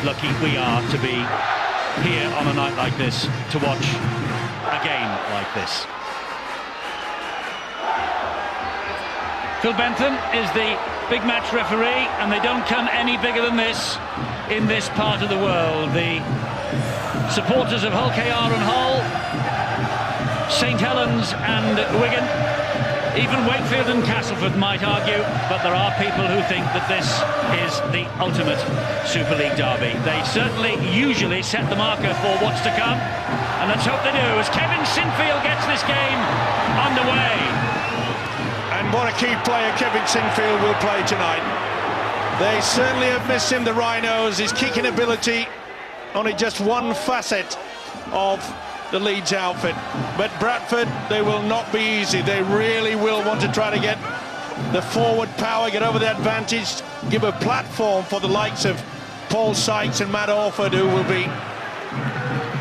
lucky we are to be here on a night like this to watch a game like this. Phil Bentham is the big match referee, and they don't come any bigger than this in this part of the world. The supporters of Hull KR and Hull, St Helens and Wigan, even Wakefield and Castleford might argue, but there are people who think that this is the ultimate Super League derby. They certainly usually set the marker for what's to come, and let's hope they do as Kevin Sinfield gets this game underway. And what a key player Kevin Sinfield will play tonight. They certainly have missed him, the Rhinos. His kicking ability, only just one facet of the Leeds outfit. But Bradford, they will not be easy. They really will want to try to get the forward power, get over the advantage, give a platform for the likes of Paul Sykes and Matt Orford, who will be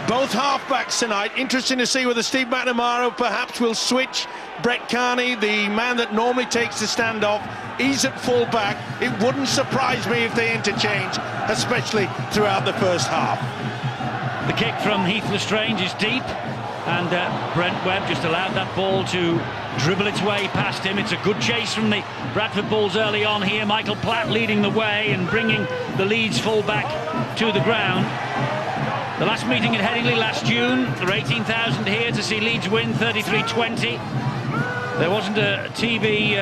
both halfbacks tonight. Interesting to see whether Steve McNamara perhaps will switch Brett Carney, the man that normally takes the standoff. He's at full back. It wouldn't surprise me if they interchange, especially throughout the first half. The kick from Heath Lestrange is deep, and Brent Webb just allowed that ball to dribble its way past him. It's a good chase from the Bradford Bulls early on here. Michael Platt leading the way and bringing the Leeds full-back to the ground. The last meeting at Headingley last June, there were 18,000 here to see Leeds win 33-20. There wasn't a TV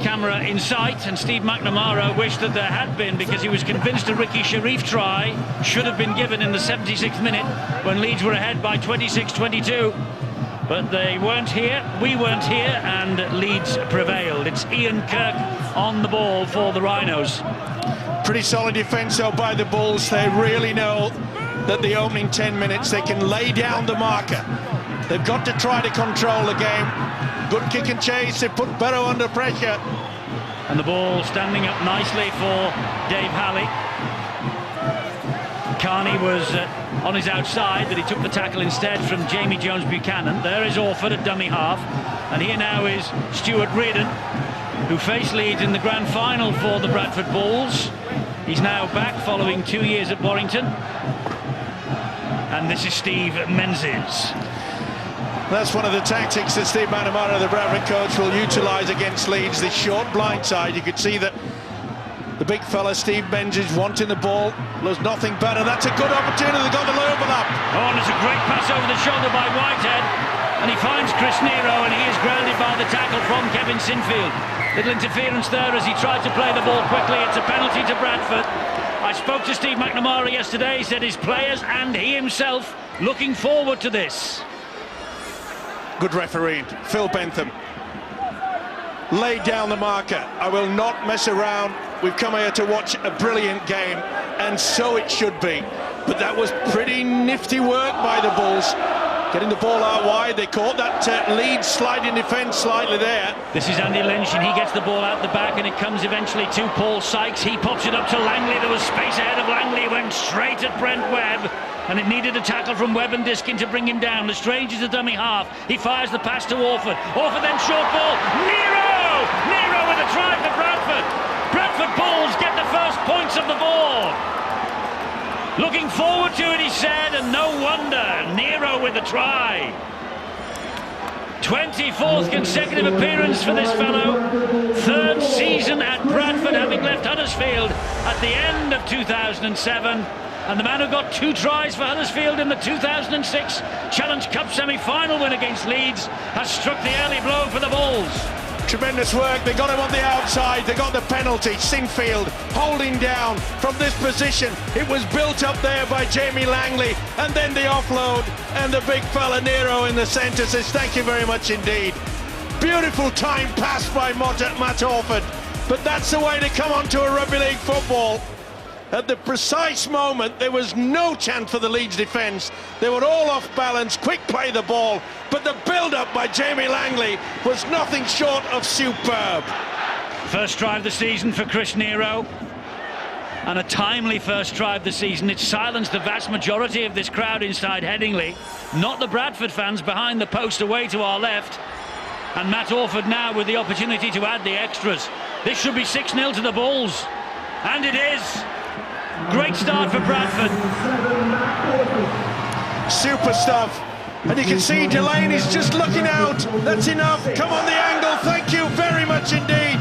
camera in sight, and Steve McNamara wished that there had been, because he was convinced a Ricky Sharif try should have been given in the 76th minute when Leeds were ahead by 26-22. But they weren't here, we weren't here, and Leeds prevailed. It's Ian Kirk on the ball for the Rhinos. Pretty solid defence though by the Bulls. They really know that the opening 10 minutes they can lay down the marker. They've got to try to control the game. Good kick and chase, they put Barrow under pressure. And the ball standing up nicely for Dave Halley. Carney was on his outside, but he took the tackle instead from Jamie Jones-Buchanan. There is Orford at dummy half, and here now is Stuart Reardon, who faced Leeds in the grand final for the Bradford Bulls. He's now back following 2 years at Warrington. And this is Steve Menzies. That's one of the tactics that Steve McNamara, the Bradford coach, will utilise against Leeds, this short blind side. You could see that the big fella, Steve Menzies, wanting the ball. There's nothing better. That's a good opportunity. They've got the overlap. Oh, and it's a great pass over the shoulder by Whitehead. And he finds Chris Nero, and he is grounded by the tackle from Kevin Sinfield. Little interference there as he tried to play the ball quickly. It's a penalty to Bradford. I spoke to Steve McNamara yesterday. He said his players and he himself looking forward to this. Good referee, Phil Bentham. Laid down the marker. I will not mess around. We've come here to watch a brilliant game, and so it should be. But that was pretty nifty work by the Bulls. Getting the ball out wide, they caught that lead sliding defence slightly there. This is Andy Lynch, and he gets the ball out the back, and it comes eventually to Paul Sykes. He pops it up to Langley. There was space ahead of Langley. He went straight at Brent Webb, and it needed a tackle from Webb and Diskin to bring him down. Lestrange is a dummy half. He fires the pass to Orford. Orford then short ball. Nero! Nero with a try for Bradford. Bradford Bulls get the first points of the ball. Looking forward to it, he said, and no wonder. Nero with a try. 24th consecutive appearance for this fellow. Third season at Bradford, having left Huddersfield at the end of 2007. And the man who got 2 tries for Huddersfield in the 2006 Challenge Cup semi-final win against Leeds has struck the early blow for the Bulls. Tremendous work. They got him on the outside. They got the penalty. Sinfield holding down from this position. It was built up there by Jamie Langley, and then the offload, and the big fella Nero in the centre says thank you very much indeed. Beautiful time pass by Matt Orford, but that's the way to come onto a rugby league football. At the precise moment, there was no chance for the Leeds defence. They were all off balance, quick play the ball, but the build-up by Jamie Langley was nothing short of superb. First try of the season for Chris Nero, and a timely first try of the season. It silenced the vast majority of this crowd inside Headingley, not the Bradford fans behind the post away to our left. And Matt Orford now with the opportunity to add the extras. This should be 6-0 to the Bulls, and it is. Great start for Bradford. Super stuff. And you can see Delaney's just looking out. That's enough. Come on the angle. Thank you very much indeed.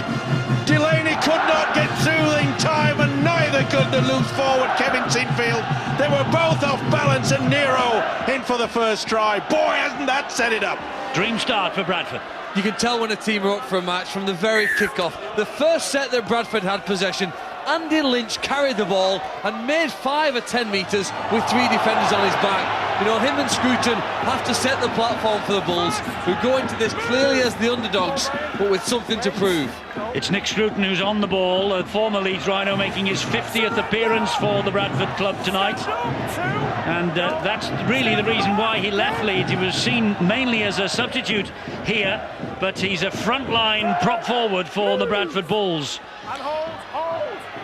Delaney could not get through in time, and neither could the loose forward Kevin Sinfield. They were both off balance, and Nero in for the first try. Boy, hasn't that set it up. Dream start for Bradford. You can tell when a team are up for a match from the very kick-off. The first set that Bradford had possession, Andy Lynch carried the ball and made 5 or 10 metres with 3 defenders on his back. You know, him and Scruton have to set the platform for the Bulls, who go into this clearly as the underdogs, but with something to prove. It's Nick Scruton who's on the ball, a former Leeds Rhino, making his 50th appearance for the Bradford club tonight. And that's really the reason why he left Leeds. He was seen mainly as a substitute here, but he's a frontline prop forward for the Bradford Bulls.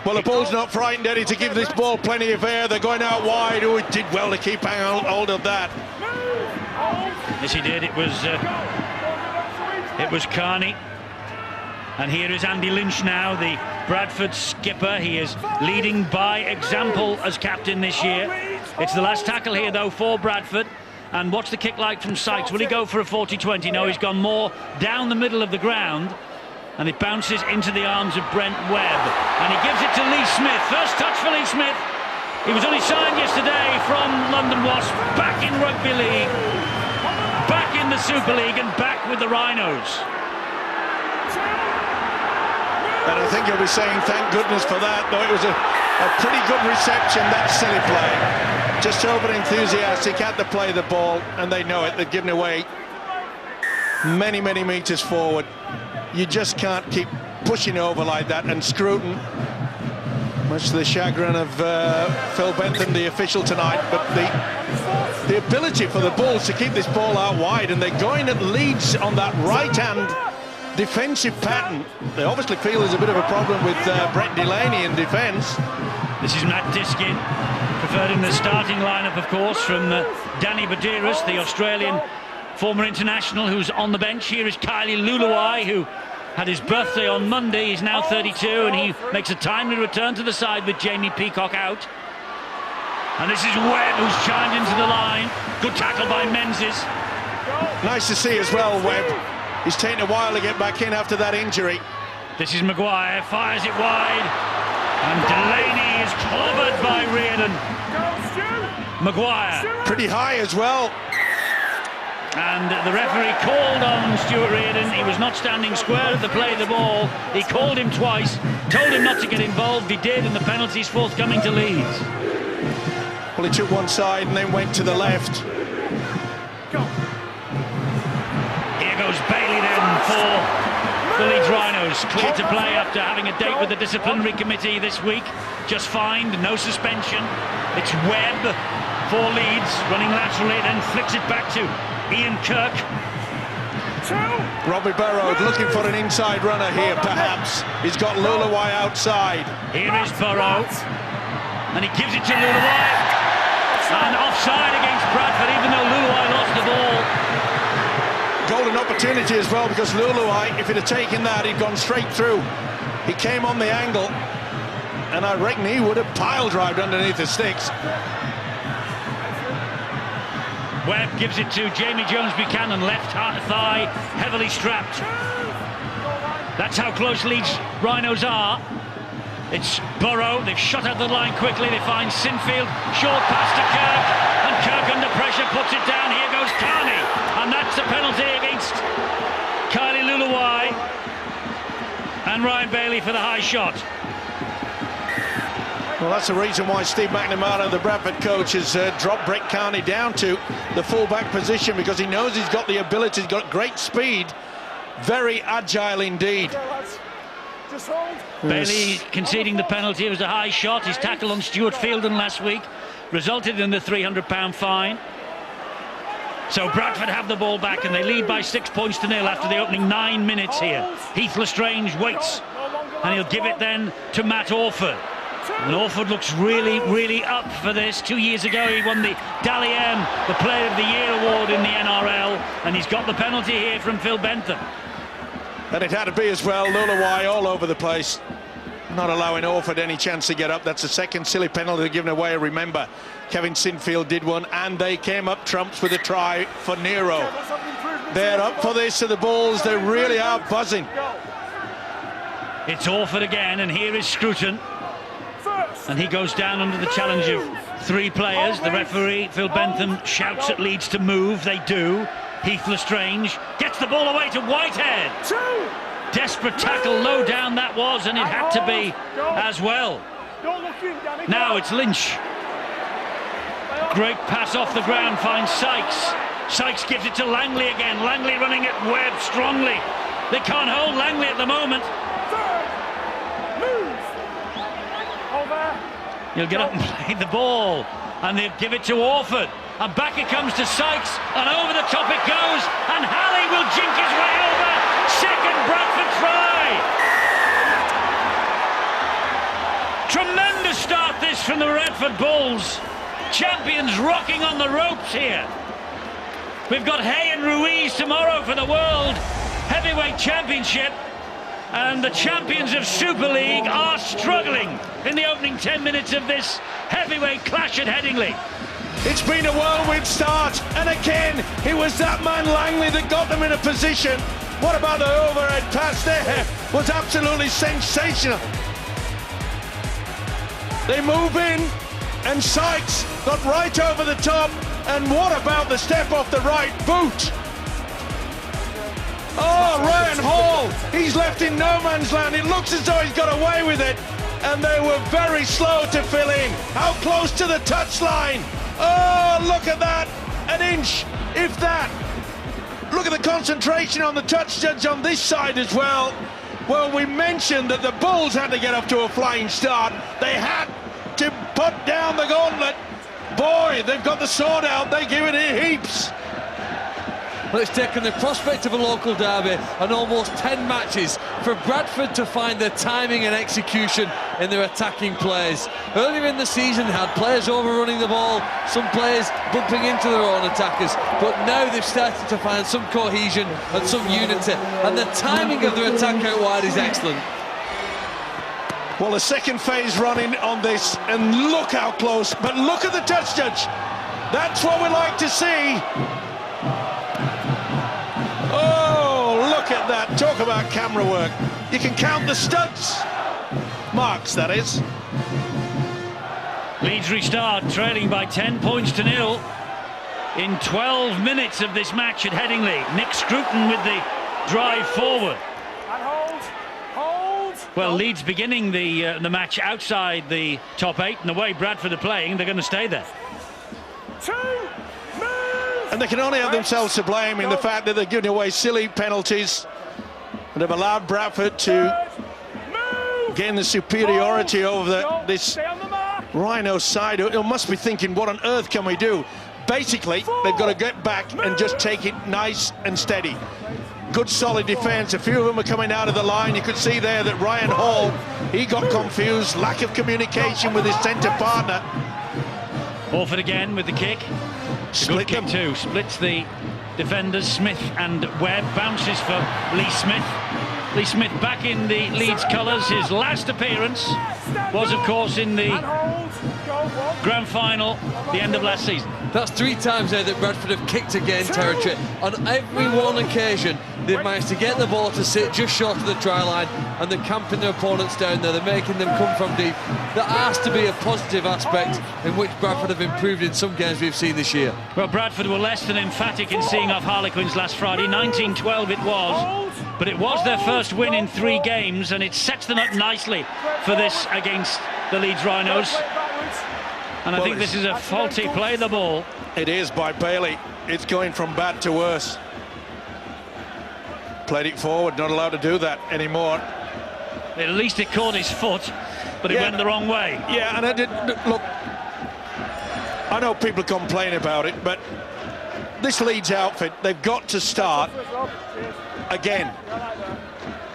Well, the Bulls not frightened, Eddie, to give this ball plenty of air. They're going out wide. Oh, he did well to keep hold of that. Yes, he did. It was Carney. And here is Andy Lynch now, the Bradford skipper. He is leading by example as captain this year. It's the last tackle here, though, for Bradford. And what's the kick like from Sykes? Will he go for a 40-20? No, he's gone more down the middle of the ground. And it bounces into the arms of Brent Webb. And he gives it to Lee Smith. First touch for Lee Smith. He was only signed yesterday from London Wasps, back in Rugby League, back in the Super League, and back with the Rhinos. And I think you'll be saying thank goodness for that, though it was a pretty good reception, that silly play. Just over enthusiastic, had to play the ball, and they know it. They've given away many, many metres forward. You just can't keep pushing over like that. And Scruton, much to the chagrin of Phil Bentham, the official tonight, but the ability for the Bulls to keep this ball out wide, and they're going at Leeds on that right-hand defensive pattern. They obviously feel there's a bit of a problem with Brett Delaney in defence. This is Matt Diskin, preferred in the starting lineup, of course, from Danny Badiris, the Australian former international who's on the bench. Here is Kylie Luluai, who had his birthday on Monday. He's now 32, and he makes a timely return to the side with Jamie Peacock out. And this is Webb, who's chimed into the line. Good tackle by Menzies. Nice to see as well, Webb. He's taken a while to get back in after that injury. This is Maguire, fires it wide, and Delaney is clobbered by Reardon. Maguire. Pretty high as well. And the referee called on Stuart Reardon. He was not standing square at the play of the ball. He called him twice, told him not to get involved. He did, and the penalty's forthcoming to Leeds. Well, he took one side and then went to the left. Here goes Bailey then for the Leeds Rhinos. Clear to play after having a date with the disciplinary committee this week. Just fined, no suspension. It's Webb for Leeds, running laterally, then flicks it back to Ian Kirk. Robbie Burrow looking for an inside runner here, perhaps. He's got Luluai outside. Here is Burrow, and he gives it to Luluai. And offside against Bradford, even though Luluai lost the ball. Golden opportunity as well, because Luluai, if he'd have taken that, he'd gone straight through. He came on the angle, and I reckon he would have pile-drived underneath the sticks. Webb gives it to Jamie Jones-Buchanan, left thigh heavily strapped. That's how close Leeds Rhinos are. It's Burrow, they've shot out the line quickly, they find Sinfield, short pass to Kirk, and Kirk under pressure puts it down. Here goes Carney, and that's a penalty against Kylie Luluai and Ryan Bailey for the high shot. Well, that's the reason why Steve McNamara, the Bradford coach, has dropped Brett Carney down to the full-back position, because he knows he's got the ability, he's got great speed, very agile indeed. Bailey conceding the penalty. It was a high shot. His tackle on Stuart Fielden last week resulted in the £300 fine. So Bradford have the ball back, and they lead by 6 points to nil after the opening 9 minutes here. Heath Lestrange waits, and he'll give it then to Matt Orford. And Orford looks really, really up for this. 2 years ago, he won the Dally M, the Player of the Year award in the NRL, and he's got the penalty here from Phil Bentham. And it had to be as well. Luluai all over the place. not allowing Orford any chance to get up. That's the second silly penalty given away. Remember, Kevin Sinfield did one, and they came up trumps with a try for Nero. They're up for this to the Bulls. They really are buzzing. It's Orford again, and here is Scruton. And he goes down under the challenge of 3 players. The referee, Phil Bentham, shouts at Leeds to move. They do. Heath Lestrange gets the ball away to Whitehead. Desperate tackle, low down that was, and it had to be as well. Now it's Lynch. Great pass off the ground, finds Sykes. Sykes gives it to Langley again. Langley running at Webb strongly. They can't hold Langley at the moment. He'll get up and play the ball, and they'll give it to Orford, and back it comes to Sykes, and over the top it goes, and Halley will jink his way over. Second Bradford try. Tremendous start this from the Bradford Bulls. Champions rocking on the ropes here. We've got Hay and Ruiz tomorrow for the World Heavyweight Championship. And the champions of Super League are struggling in the opening 10 minutes of this heavyweight clash at Headingley. It's been a whirlwind start, and again, it was that man Langley that got them in a position. What about the overhead pass there? Was absolutely sensational. They move in, and Sykes got right over the top, and what about the step off the right boot? Oh, Ryan Hall, he's left in no man's land. It looks as though he's got away with it, and they were very slow to fill in. How close to the touchline? Oh, look at that, an inch, if that. Look at the concentration on the touch judge on this side as well. Well, we mentioned that the Bulls had to get up to a flying start. They had to put down the gauntlet. Boy, they've got the sword out, they give it in heaps. Well, it's taken the prospect of a local derby and almost 10 matches for Bradford to find their timing and execution in their attacking plays. Earlier in the season, they had players overrunning the ball, some players bumping into their own attackers, but now they've started to find some cohesion and some unity, and the timing of their attack out wide is excellent. Well, the second phase running on this, and look how close, but look at the touch judge. That's what we like to see. Oh, look at that. Talk about camera work. You can count the studs. Marks, that is. Leeds restart, trailing by 10 points to 0 in 12 minutes of this match at Headingley. Nick Scruton with the drive forward. Well, Leeds beginning the match outside the top 8, and the way Bradford are playing, they're going to stay there. And they can only have themselves to blame in the fact that they're giving away silly penalties and have allowed Bradford to gain the superiority over this Rhino side, who must be thinking, what on earth can we do? Basically, they've got to get back and just take it nice and steady. Good solid defence. A few of them are coming out of the line. You could see there that Ryan Hall, he got confused, lack of communication with his centre partner. Orford again with the kick. Split good kick too. Splits the defenders, Smith and Webb. Bounces for Lee Smith. Lee Smith back in the Leeds colours. His last appearance was, of course, in the grand final, the end of last season. That's 3 times now that Bradford have kicked again territory. On every one occasion, they've managed to get the ball to sit just short of the try line, and they're camping their opponents down there. They're making them come from deep. That has to be a positive aspect in which Bradford have improved in some games we've seen this year. Well, Bradford were less than emphatic in seeing off Harlequins last Friday. 19-12 it was, but it was their first win in 3 games, and it sets them up nicely for this against the Leeds Rhinos. And I think this is a faulty play, the ball. It is by Bailey. It's going from bad to worse. Played it forward, not allowed to do that anymore. At least it caught his foot, but it went the wrong way. Yeah, and I did look. I know people complain about it, but this Leeds outfit, they've got to start again.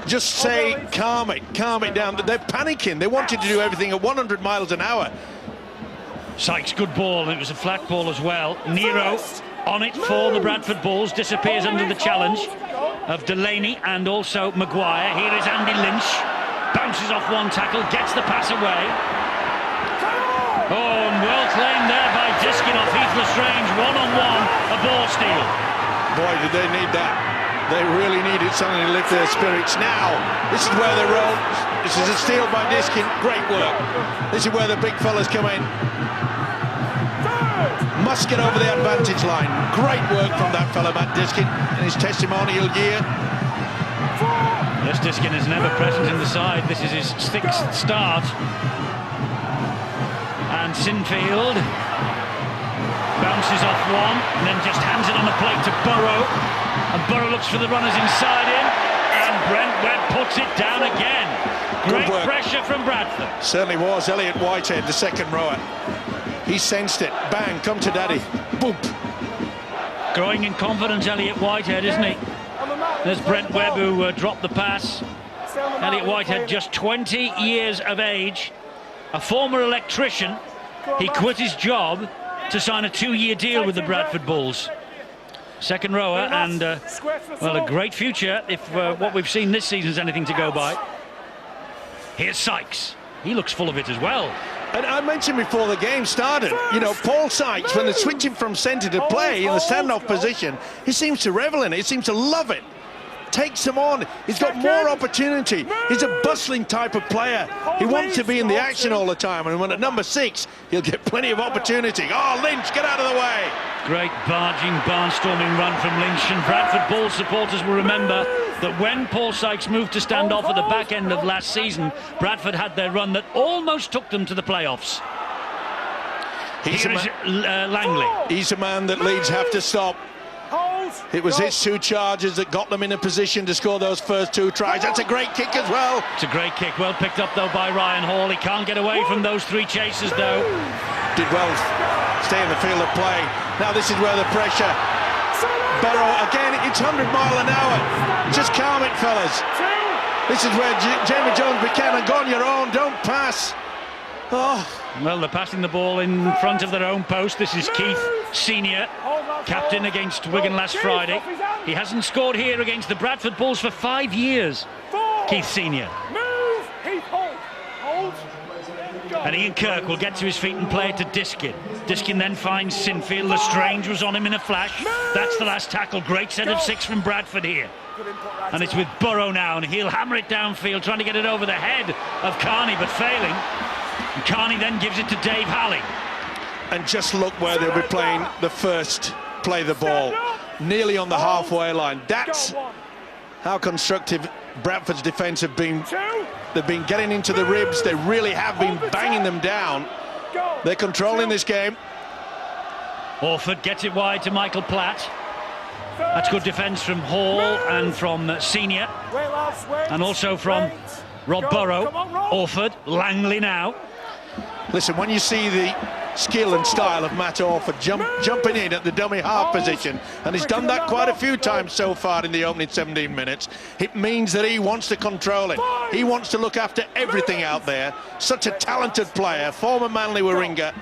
Just say, calm it down. They're panicking. They wanted to do everything at 100 miles an hour. Sykes, good ball. It was a flat ball as well. Nero on it for the Bradford Bulls. Disappears under the challenge of Delaney and also Maguire. Here is Andy Lynch. bounces off one tackle, gets the pass away. Oh, and well claimed there by Diskin off Heath Lestrange, one-on-one, a ball steal. Boy, did they need that. They really needed something to lift their spirits. Now, this is where they roll. This is a steal by Diskin. Great work. This is where the big fellas come in. Must get over the advantage line. Great work from that fella, Matt Diskin, in his testimonial year. Yes, Diskin is never present in the side. This is his 6th start. And Sinfield bounces off one, and then just hands it on the plate to Burrow. And Burrow looks for the runners inside him, and Brent Webb puts it down again. Great pressure from Bradford. Certainly was. Elliot Whitehead, the second rower. He sensed it. Bang, come to daddy. Boom. Growing in confidence, Elliot Whitehead, isn't he? There's Brent Webb, who dropped the pass. Elliot Whitehead, just 20 years of age, a former electrician. He quit his job to sign a 2-year deal with the Bradford Bulls. Second rower, and well, a great future if what we've seen this season is anything to go by. Here's Sykes. He looks full of it as well. And I mentioned before the game started, you know, Paul Sykes, when they're switching from centre to play in the standoff position, he seems to revel in it. He seems to love it. Takes them on. He's got more opportunity. He's a bustling type of player. He wants to be in the action all the time, and when at number 6, he'll get plenty of opportunity. Oh, Lynch, get out of the way. Great barging, barnstorming run from Lynch, and Bradford Bulls supporters will remember that when Paul Sykes moved to stand off at the back end of last season, Bradford had their run that almost took them to the playoffs. Here is Langley. He's a man that Leeds have to stop. It was his 2 charges that got them in a position to score those first 2 tries. That's a great kick as well. It's a great kick, well picked up though by Ryan Hall. He can't get away from those 3 chases though. Did well stay in the field of play. Now this is where the pressure. Burrow again, it's 100 mile an hour. Just calm it, fellas. This is where Jamie Jones Buchanan, go on your own, don't pass. Oh. Well, they're passing the ball in front of their own post. This is Keith Senior, captain against Wigan last Friday. He hasn't scored here against the Bradford Bulls for 5 years. Keith Senior. And Ian Kirk will get to his feet and play it to Diskin. Diskin then finds Sinfield. Lestrange was on him in a flash. That's the last tackle. Great set of 6 from Bradford here. And it's with Burrow now, and he'll hammer it downfield, trying to get it over the head of Carney, but failing. And Carney then gives it to Dave Halley. And just look where they'll be playing the first play the ball. Nearly on the halfway line. That's how constructive Bradford's defence have been. They've been getting into the ribs. They really have been banging them down. They're controlling this game. Orford gets it wide to Michael Platt. That's good defence from Hall and from Senior. And also from Rob Burrow. Orford, Langley now. Listen, when you see the skill and style of Matt Orford jumping in at the dummy half position, and he's done that quite a few times so far in the opening 17 minutes, it means that he wants to control it. He wants to look after everything out there. Such a talented player, former Manly Warringah.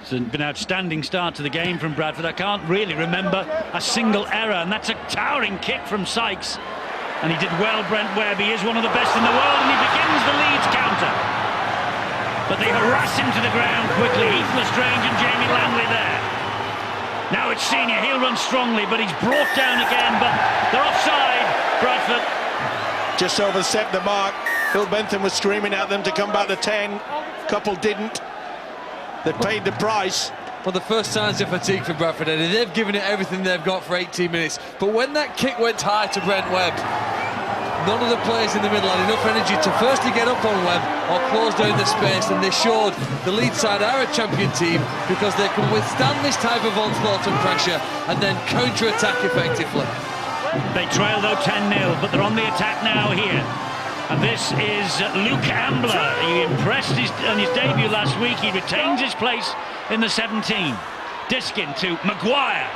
It's been an outstanding start to the game from Bradford. I can't really remember a single error, and that's a towering kick from Sykes. And he did well, Brent Webb. He is one of the best in the world, and he begins the Leeds counter. But they harass him to the ground quickly. Heath Lestrange and Jamie Langley there. Now it's Senior. He'll run strongly, but he's brought down again. But they're offside, Bradford. Just overstepped the mark. Phil Bentham was screaming at them to come back to 10. Couple didn't. They paid the price. Well, the first signs of fatigue for Bradford, Eddie. They've given it everything they've got for 18 minutes. But when that kick went high to Brent Webb, none of the players in the middle had enough energy to firstly get up on Webb or close down the space, and they showed the Leeds side are a champion team because they can withstand this type of onslaught and pressure and then counter-attack effectively. They trail though 10-0, but they're on the attack now here. And this is Luke Ambler. He impressed on his debut last week. He retains his place in the 17. Diskin to Maguire.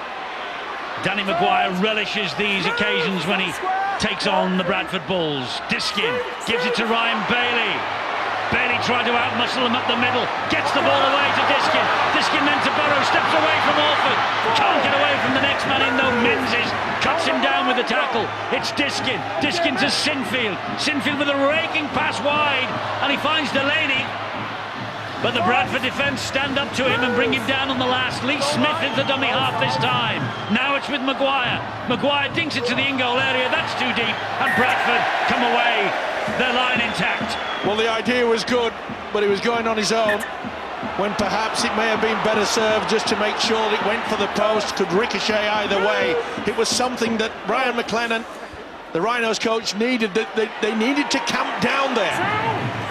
Danny Maguire relishes these occasions when he takes on the Bradford Bulls. Diskin gives it to Ryan Bailey. Bailey tried to outmuscle him up the middle. Gets the ball away to Diskin. Diskin then to Burrow. Steps away from Orford. Can't get away from the next man in though. Menzies cuts him down with the tackle. It's Diskin. Diskin to Sinfield. Sinfield with a raking pass wide, and he finds Delaney. But the Bradford defence stand up to him and bring him down on the last. Lee Smith in the dummy half this time. Now it's with Maguire. Maguire dinks it to the in-goal area. That's too deep. And Bradford come away. Their line intact. Well, the idea was good, but he was going on his own, when perhaps it may have been better served just to make sure that it went for the post, could ricochet either way. It was something that Brian McLennan, the Rhinos coach, needed. They needed to camp down there.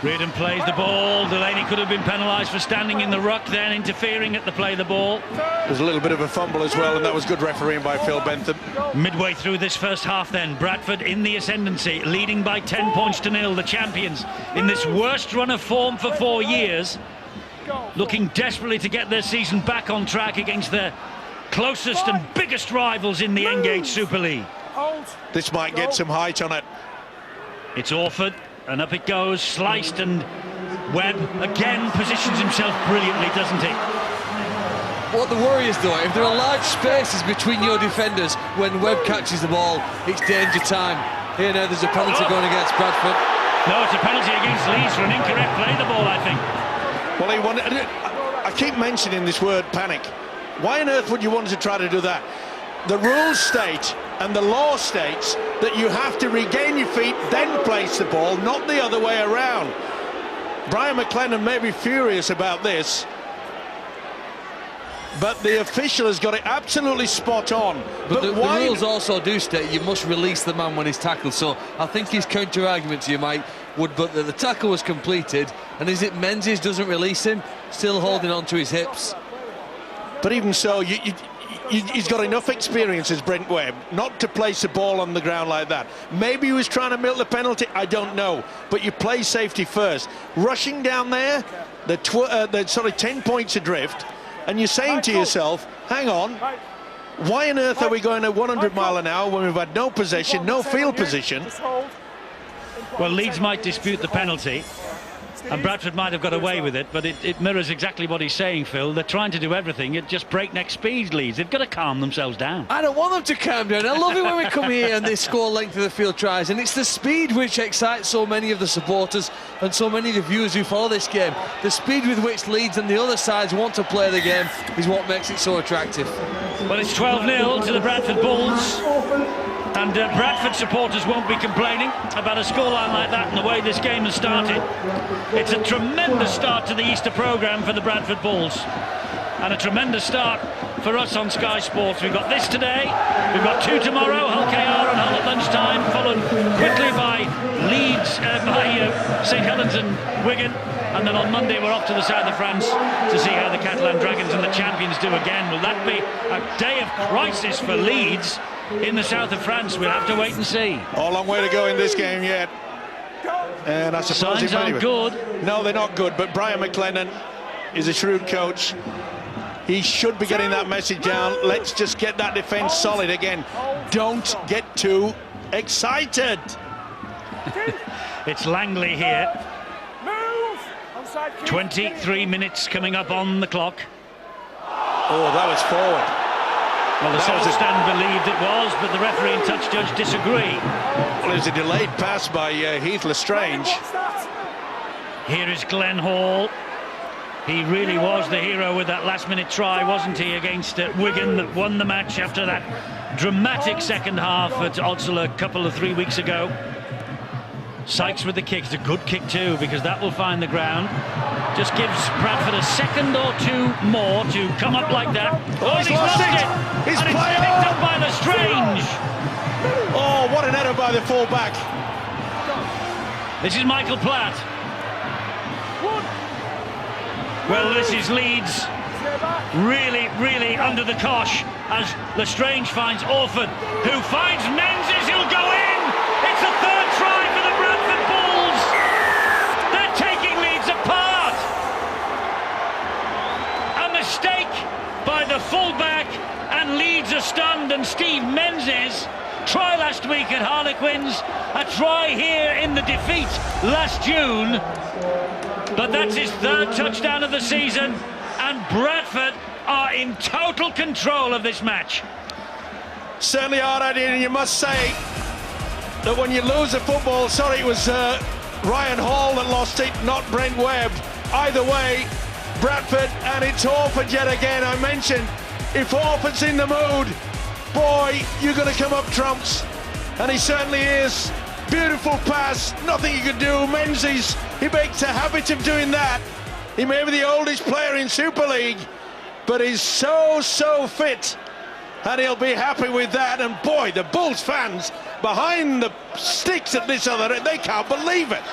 Reardon plays the ball. Delaney could have been penalised for standing in the ruck, then interfering at the play of the ball. There's a little bit of a fumble as well, and that was good refereeing by Phil Bentham. Midway through this first half then, Bradford in the ascendancy, leading by 10 points to 0, the champions in this worst run of form for 4 years, looking desperately to get their season back on track against their closest and biggest rivals in the Engage Super League. This might get some height on it. It's Orford, and up it goes, sliced, and Webb again positions himself brilliantly, doesn't he? What the worry is, though, if there are large spaces between your defenders when Webb catches the ball, it's danger time. Here now there's a penalty going against Bradford. No, it's a penalty against Leeds for an incorrect play of the ball, I think. Well, he wanted, I keep mentioning this word panic. Why on earth would you want to try to do that? The rules state and the law states that you have to regain your feet, then place the ball, not the other way around. Brian McLennan may be furious about this, but the official has got it absolutely spot on. But the rules also do state you must release the man when he's tackled, so I think his counter-argument to you, Mike, would be that the tackle was completed, and is it Menzies doesn't release him, still holding on to his hips? But even so, he's got enough experience as Brent Webb not to place the ball on the ground like that. Maybe he was trying to milk the penalty, I don't know, but you play safety first. Rushing down there, they're sort of 10 points adrift, and you're saying to yourself, hang on, why on earth are we going at 100 mile an hour when we've had no possession, no field position? Well, Leeds might dispute the penalty, and Bradford might have got away with it, but it mirrors exactly what he's saying, Phil. They're trying to do everything at just breakneck speed, Leeds. They've got to calm themselves down. I don't want them to calm down. I love it when we come here and they score length of the field tries, and it's the speed which excites so many of the supporters and so many of the viewers who follow this game. The speed with which Leeds and the other sides want to play the game is what makes it so attractive. Well, it's 12-0 to the Bradford Bulls. And Bradford supporters won't be complaining about a scoreline like that and the way this game has started. It's a tremendous start to the Easter programme for the Bradford Bulls. And a tremendous start for us on Sky Sports. We've got this today, we've got 2 tomorrow, Hull KR and Hull at lunchtime, followed quickly by Leeds, by St Helens and Wigan. And then on Monday we're off to the south of France to see how the Catalan Dragons and the champions do again. Will that be a day of crisis for Leeds in the south of France? We'll have to wait and see. Oh, a long way to go in this game yet. And I suppose signs aren't good. No, they're not good, but Brian McLennan is a shrewd coach. He should be getting that message down. Let's just get that defence solid again. Don't get too excited. It's Langley here. 23 minutes coming up on the clock. Oh, that was forward. Well, the sole stand believed it was, but the referee and touch judge disagree. Well, it was a delayed pass by Heath Lestrange. Here is Glenn Hall. He really was the hero with that last-minute try, wasn't he, against Wigan, that won the match after that dramatic second half at Oddsall a 3 weeks ago. Sykes with the kick. It's a good kick too, because that will find the ground. Just gives Bradford a second or two more to come up like that. Oh, he's lost it! It's picked up by Lestrange. Oh, what an error by the full-back. This is Michael Platt. Well, this is Leeds really under the cosh as Lestrange finds Orford, who finds Menzies, who'll go in. It's the third try for the Bradford Bulls. They're taking Leeds apart. A mistake by the fullback, and Leeds are stunned. And Steve Menzies, try last week at Harlequins, a try here in the defeat last June. But that's his third touchdown of the season, and Bradford are in total control of this match. certainly hard idea, and you must say that when you lose a football, sorry, it was Ryan Hall that lost it, not Brent Webb. Either way, Bradford, and it's Orford yet again. I mentioned, if Orford's in the mood, boy, you're going to come up trumps, and he certainly is. Beautiful pass, nothing you can do. Menzies, he makes a habit of doing that. He may be the oldest player in Super League, but he's so fit, and he'll be happy with that. And boy, the Bulls fans behind the sticks at this other end, they can't believe it.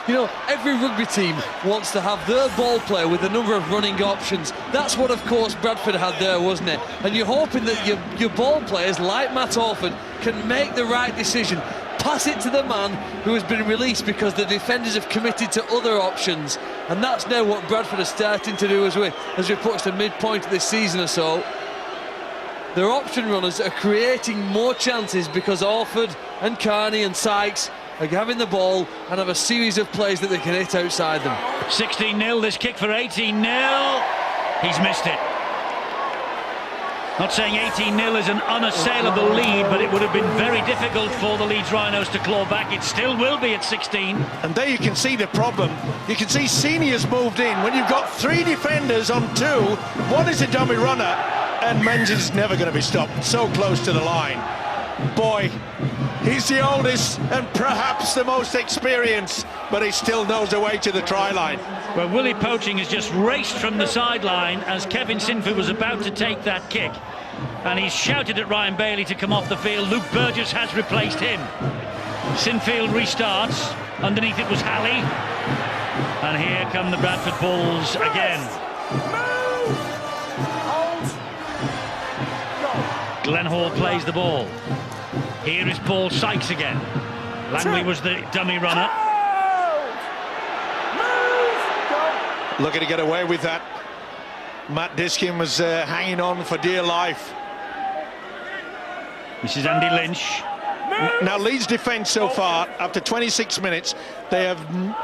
You know, every rugby team wants to have their ball player with a number of running options. That's what, of course, Bradford had there, wasn't it? And you're hoping that your ball players, like Matt Orford, can make the right decision. Pass it to the man who has been released because the defenders have committed to other options. And that's now what Bradford are starting to do as we approach the midpoint of this season or so. Their option runners are creating more chances because Orford and Carney and Sykes are having the ball and have a series of plays that they can hit outside them. 16-0, this kick for 18-0. He's missed it. Not saying 18-0 is an unassailable lead, but it would have been very difficult for the Leeds Rhinos to claw back. It still will be at 16. And there you can see the problem. You can see Senior's moved in. When you've got 3 defenders on 2, one is a dummy runner, and Menzies is never going to be stopped. So close to the line. Boy, he's the oldest and perhaps the most experienced, but he still knows the way to the try line. Well, Willie Poaching has just raced from the sideline as Kevin Sinfield was about to take that kick, and he's shouted at Ryan Bailey to come off the field. Luke Burgess has replaced him. Sinfield restarts. Underneath it was Halley, and here come the Bradford Bulls again. Glenn Hall plays the ball. Here is Paul Sykes again. Langley was the dummy runner. Looking to get away with that. Matt Diskin was hanging on for dear life. This is Andy Lynch. Now Leeds' defence so far, after 26 minutes, they have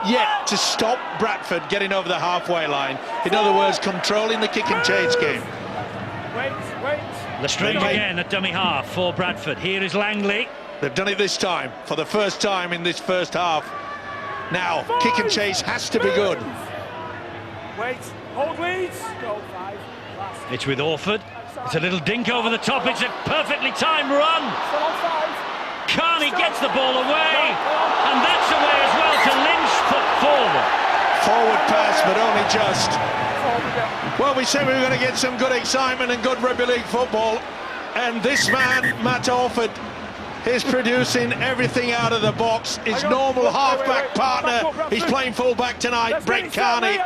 yet to stop Bradford getting over the halfway line. In other words, controlling the kick and chase game. Lestrange again at dummy half for Bradford. Here is Langley. They've done it this time, for the first time in this first half. Now, kick and chase has to be good. Hold Leeds. It's with Orford. It's a little dink over the top. It's a perfectly timed run. Carney gets the ball away, and that's away as well to Lynch, foot forward. Forward pass, but only just. Well, we said we were going to get some good excitement and good rugby league football, and this man, Matt Orford, is producing everything out of the box. His normal half-back partner, he's playing full-back tonight, Brett Carney,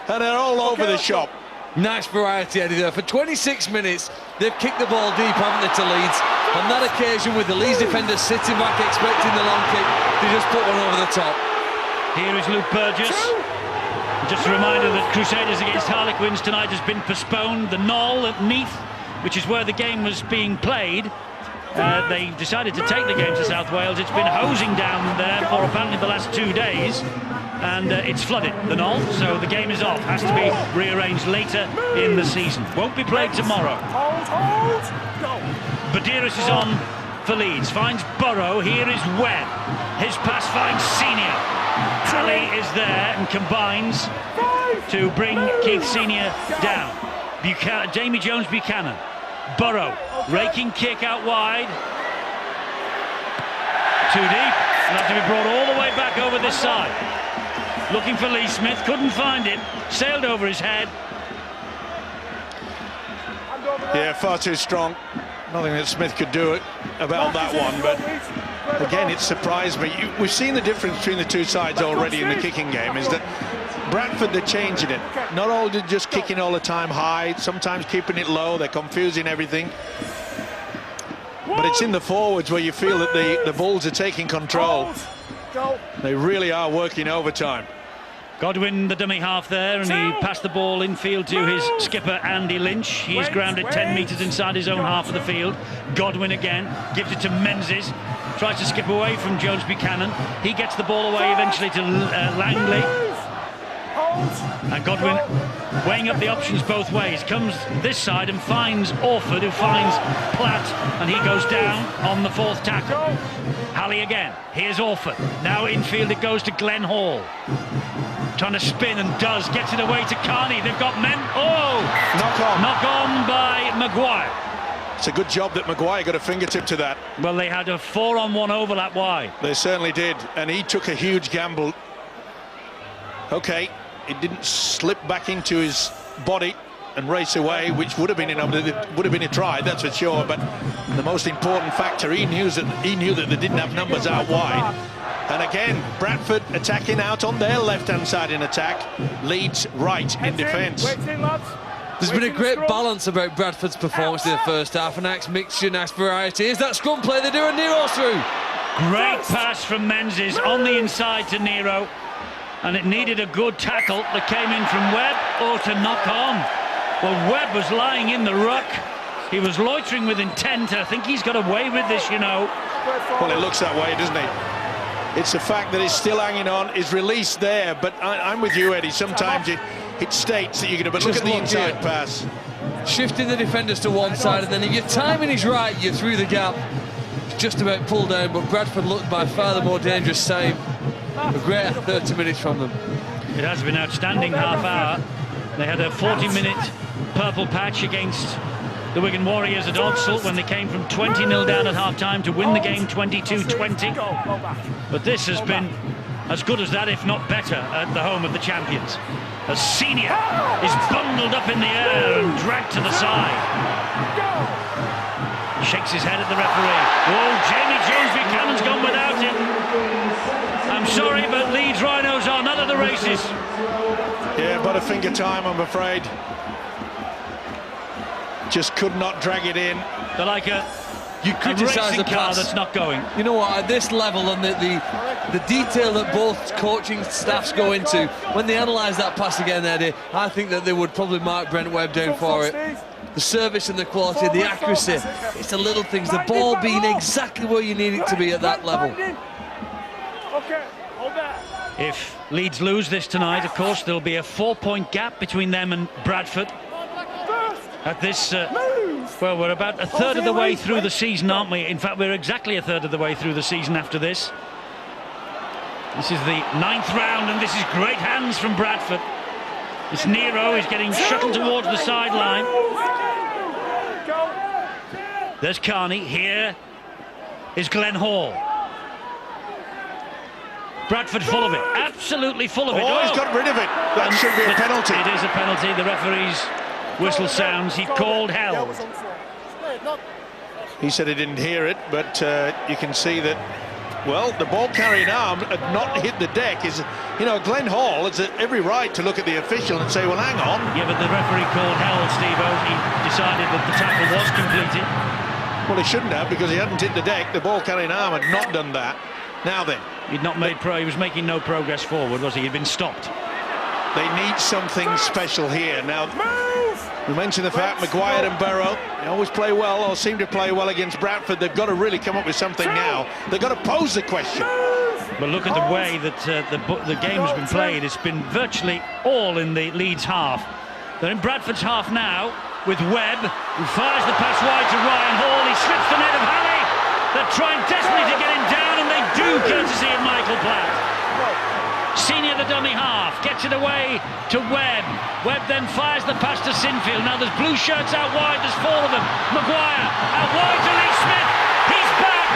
and they're all over the shop. Nice variety, Eddie, there. For 26 minutes, they've kicked the ball deep, haven't they, to Leeds? On that occasion, with the Leeds defenders sitting back expecting the long kick, they just put one over the top. Here is Luke Burgess. Just a reminder that Crusaders against Harlequins tonight has been postponed. The Knoll at Neath, which is where the game was being played, they decided to take the game to South Wales. It's been hosing down there for apparently the last 2 days, and it's flooded, the Knoll, so the game is off. Has to be rearranged later in the season. Won't be played tomorrow. Badiris is on for Leeds, finds Burrow. Here is Webb. His pass finds Senior. Halley is there and combines to bring Keith Senior down. Jamie Jones Buchanan. Burrow, raking kick out wide. Too deep. Will have to be brought all the way back over this side. Looking for Lee Smith, couldn't find it. Sailed over his head. Yeah, far too strong. Nothing that Smith could do about that one, but again, it surprised me. We've seen the difference between the two sides already in the kicking game, is that Bradford, they're changing it. Not all just kicking all the time high, sometimes keeping it low. They're confusing everything. But it's in the forwards where you feel that the Bulls are taking control. They really are working overtime. Godwin, the dummy half there, and he passed the ball infield to his skipper, Andy Lynch. He's grounded 10 metres inside his own half of the field. Godwin again, gives it to Menzies. Tries to skip away from Jones Buchanan. He gets the ball away eventually to Langley. And Godwin, weighing up the options both ways, comes this side and finds Orford, who finds Platt, and he goes down on the fourth tackle. Halley again. Here's Orford. Now infield it goes to Glenn Hall. Trying to spin and does, gets it away to Carney. They've got men. Oh! Knock on by Maguire. It's a good job that Maguire got a fingertip to that. Well, they had a 4-on-1 overlap wide. They certainly did, and he took a huge gamble. Okay, it didn't slip back into his body and race away, which would have been a try, that's for sure. But the most important factor, he knew that they didn't have numbers out wide. And again, Bradford attacking out on their left-hand side in attack, Leeds right in defence. There's been a great balance about Bradford's performance in the first half, a nice mixture, nice variety. Is that scrum play they're doing? Nero's through. Great pass from Menzies on the inside to Nero, and it needed a good tackle that came in from Webb, or to knock on. Well, Webb was lying in the ruck. He was loitering with intent. I think he's got away with this, you know. Well, it looks that way, doesn't it? It's the fact that he's still hanging on, his release there, but I'm with you, Eddie. Sometimes it states that you're going to, but look at the inside pass. Shifting the defenders to one side, and then if your timing is right, you're through the gap. It's just about pulled down, but Bradford looked by far the more dangerous save. A great 30 minutes from them. It has been outstanding half hour. They had a 40-minute purple patch against the Wigan Warriors at Odsal when they came from 20-0 down at half-time to win the game 22-20. But this has been as good as that, if not better, at the home of the champions. As Senior is bundled up in the air and dragged to the side. Shakes his head at the referee. Oh, Jamie Jones Buchanan's gone without it. I'm sorry, but Leeds Rhinos are none of the races. Yeah, butterfinger time, I'm afraid. Just could not drag it in. They're like a criticise the car pass that's not going. You know what, at this level and the detail that both coaching staffs go into, when they analyse that pass again, Eddie, I think that they would probably mark Brent Webb down for it. The service and the quality, the accuracy, it's the little things, the ball being exactly where you need it to be at that level. If Leeds lose this tonight, of course, there'll be a 4-point gap between them and Bradford. At this, well, we're about a third of the way through the season, aren't we? In fact, we're exactly a third of the way through the season after this. This is the 9th round, and this is great hands from Bradford. It's Nero, he's getting shuttled towards the sideline. There's Carney, here is Glenn Hall. Bradford full of it, absolutely full of it. Oh, he's got rid of it. That should be a penalty. It is a penalty. The referee's whistle sounds. He called held. He said he didn't hear it, but you can see that, well, the ball carrying arm had not hit the deck. You know, Glenn Hall has every right to look at the official and say, well, hang on. Yeah, but the referee called held, Steve-O. He decided that the tackle was completed. Well, he shouldn't have, because he hadn't hit the deck. The ball carrying arm had not done that. Now then. He was making no progress forward, was he? He'd been stopped. They need something special here. Now, we mentioned the fact Maguire and Barrow, they always play well, or seem to play well against Bradford. They've got to really come up with something now. They've got to pose the question. But look at the way that the game has been played. It's been virtually all in the Leeds half. They're in Bradford's half now with Webb, who fires the pass wide to Ryan Hall. He slips the net of Halley. They're trying desperately to get him down, and they do, courtesy of Michael Platt. Senior, the dummy half, gets it away to Webb. Webb then fires the pass to Sinfield. Now there's blue shirts out wide, there's 4 of them. Maguire out wide to Lee Smith. He's back.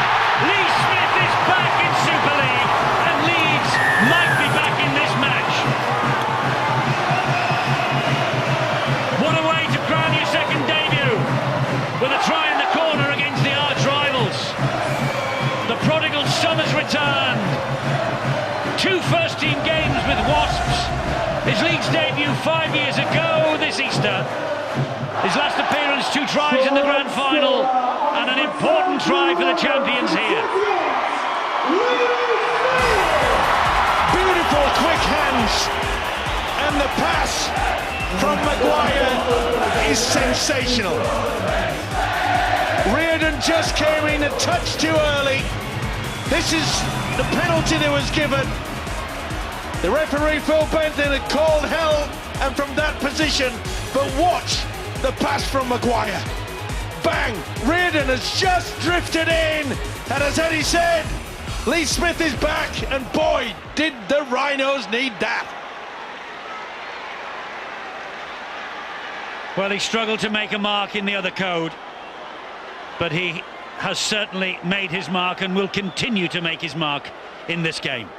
Lee Smith is back in Super League, and Leeds might be back in this match. What a way to crown your second debut, with a try in the corner against the arch rivals. The prodigal son has returned. 2 first-team games with Wasps. His Leeds debut 5 years ago this Easter. His last appearance, 2 tries in the grand final, and an important try for the champions here. Beautiful, quick hands. And the pass from Maguire is sensational. Reardon just came in a touch too early. This is the penalty that was given. The referee, Phil Benton, had called hell and from that position, but watch the pass from Maguire. Bang! Reardon has just drifted in, and as Eddie said, Lee Smith is back, and boy, did the Rhinos need that. Well, he struggled to make a mark in the other code, but he has certainly made his mark and will continue to make his mark in this game.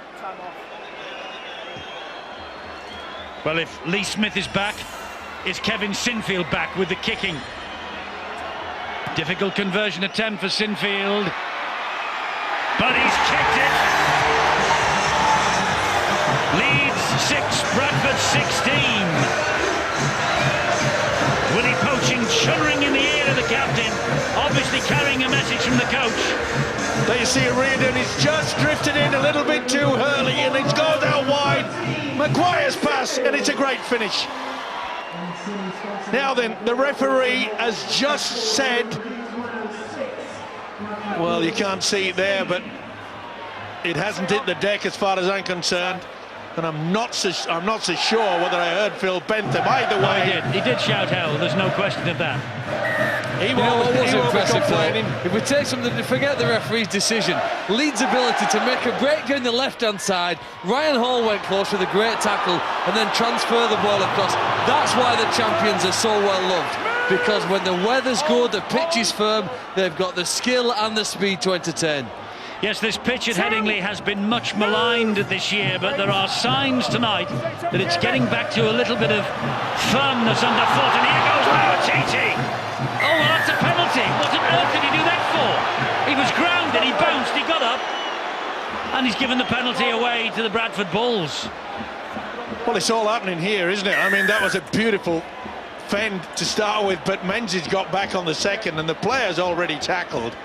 Well, if Lee Smith is back, is Kevin Sinfield back with the kicking? Difficult conversion attempt for Sinfield, but he's kicked it. Leeds 6, Bradford 16. Willie Poaching shuddering in the ear of the captain, obviously carrying a message from the coach. There you see Reardon, he's just drifted in a little bit too early and it's gone out wide. Maguire's pass, and it's a great finish. Now then, the referee has just said, well, you can't see it there, but it hasn't hit the deck as far as I'm concerned. And I'm not so sure whether I heard Phil Bentham. Either way, he did shout hell, there's no question of that. He was impressive, complaining. If we take something to forget the referee's decision, Leeds' ability to make a break down the left-hand side. Ryan Hall went close with a great tackle and then transfer the ball across. That's why the champions are so well loved, because when the weather's good, the pitch is firm, they've got the skill and the speed to entertain. Yes, this pitch at Headingley has been much maligned this year, but there are signs tonight that it's getting back to a little bit of firmness underfoot, and here goes Lauatiti. Oh, well, that's a penalty. What on earth did he do that for? He was grounded, he bounced, he got up, and he's given the penalty away to the Bradford Bulls. Well, it's all happening here, isn't it? I mean, that was a beautiful fend to start with, but Menzies got back on the second, and the player's already tackled.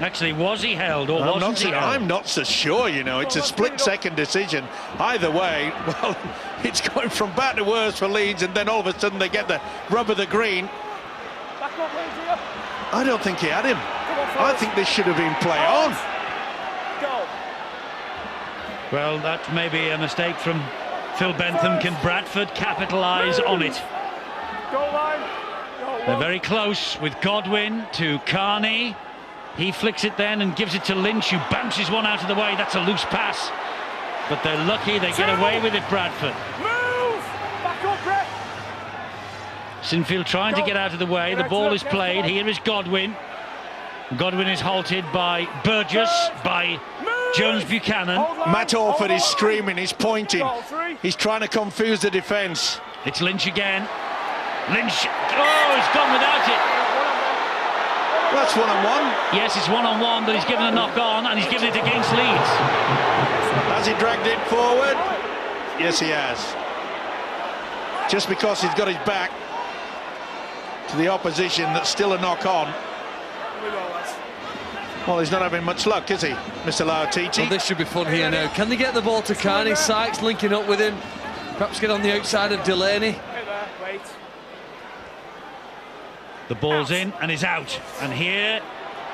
Actually, was he held or wasn't he held? I'm not so sure, you know. It's a split-second decision. Either way, well, it's going from bad to worse for Leeds, and then all of a sudden they get the rub of the green. I don't think he had him. I think this should have been play on. Well, that may be a mistake from Phil Bentham. Can Bradford capitalise on it? They're very close with Godwin to Carney. He flicks it then and gives it to Lynch, who bounces one out of the way. That's a loose pass, but they're lucky they get away with it, Bradford. Move! Back up, Brett! Sinfield trying to get out of the way. The ball is played. Here is Godwin. Godwin is halted by Burgess, by Jones Buchanan. Matt Orford is screaming, he's pointing. He's trying to confuse the defence. It's Lynch again. Lynch, oh, he's gone without it. That's one-on-one. Yes, it's one-on-one, but he's given a knock-on, and he's given it against Leeds. Has he dragged it forward? Yes, he has. Just because he's got his back to the opposition, that's still a knock-on. Well, he's not having much luck, is he, Mr. Lauatiti? Well, this should be fun here now. Can they get the ball to Carney? Sykes linking up with him. Perhaps get on the outside of Delaney. Wait. The ball's in and is out, and here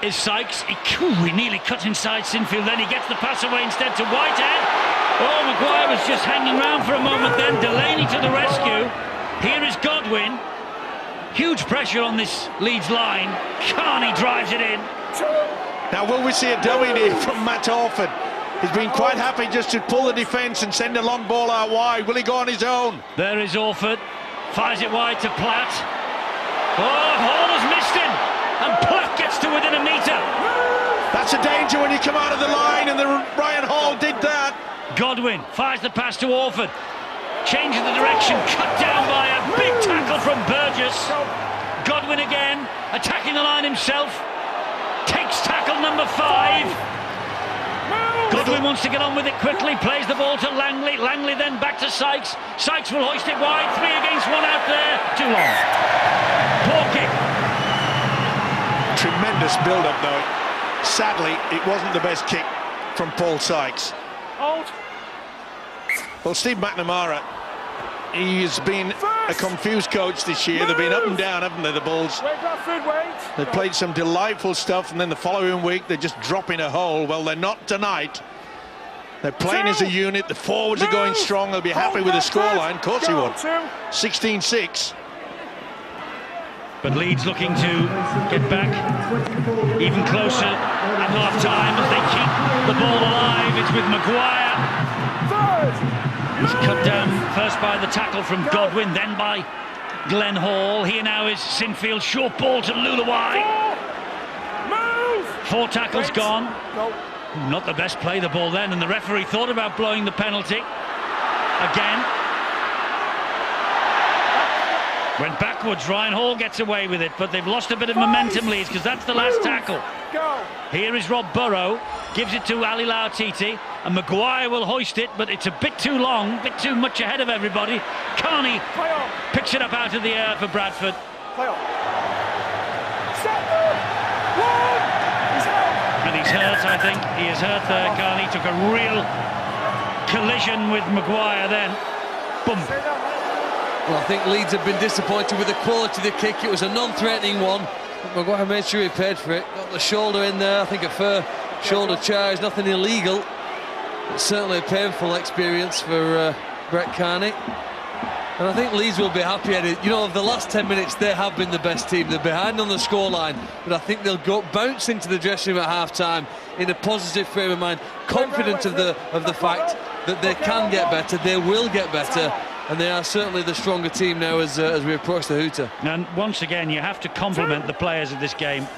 is Sykes. He nearly cut inside Sinfield, then he gets the pass away instead to Whitehead. Oh, Maguire was just hanging around for a moment then. Delaney to the rescue. Here is Godwin. Huge pressure on this Leeds line. Carney drives it in. Now, will we see a dummy here from Matt Orford? He's been quite happy just to pull the defence and send a long ball out wide. Will he go on his own? There is Orford. Fires it wide to Platt. Oh, Hall has missed him, and Platt gets to within a metre. That's a danger when you come out of the line, and Ryan Hall did that. Godwin fires the pass to Orford, changes the direction, cut down by a big tackle from Burgess. Godwin again, attacking the line himself, takes tackle number 5. Godwin wants to get on with it quickly, plays the ball to Langley. Langley then back to Sykes. Sykes will hoist it wide, 3 against 1 out there. Too long. Poor kick. Tremendous build-up, though. Sadly, it wasn't the best kick from Paul Sykes. Hold. Well, Steve McNamara, he's been a confused coach this year. They've been up and down, haven't they, the Bulls? Wait, Bradford, wait. They've played some delightful stuff, and then the following week they just drop in a hole. Well, they're not tonight. They're playing as a unit. The forwards are going strong. They'll be happy with the scoreline. Of course he will. 16-6. But Leeds looking to get back even closer at half-time as they keep the ball alive. It's with Maguire. He's cut down first by the tackle from Godwin, then by Glenn Hall. Here now is Sinfield, short ball to Luluwai. 4 tackles gone. Not the best play the ball then, and the referee thought about blowing the penalty. Again. Went backwards, Ryan Hall gets away with it, but they've lost a bit of momentum, Leeds, because that's the last tackle. Here is Rob Burrow, gives it to Ali Lautiti, and Maguire will hoist it, but it's a bit too long, a bit too much ahead of everybody. Carney picks it up out of the air for Bradford. And he's hurt, I think. He is hurt there, Carney. Took a real collision with Maguire then. Boom. Well, I think Leeds have been disappointed with the quality of the kick. It was a non-threatening one. But Maguire made sure he paid for it. Got the shoulder in there. I think a fair shoulder charge, nothing illegal. It's certainly a painful experience for Brett Carney. And I think Leeds will be happy at it. You know, of the last 10 minutes, they have been the best team. They're behind on the scoreline, but I think they'll go bounce into the dressing room at half-time in a positive frame of mind, confident of the fact that they can get better, they will get better, and they are certainly the stronger team now as we approach the hooter. And once again, you have to compliment the players of this game.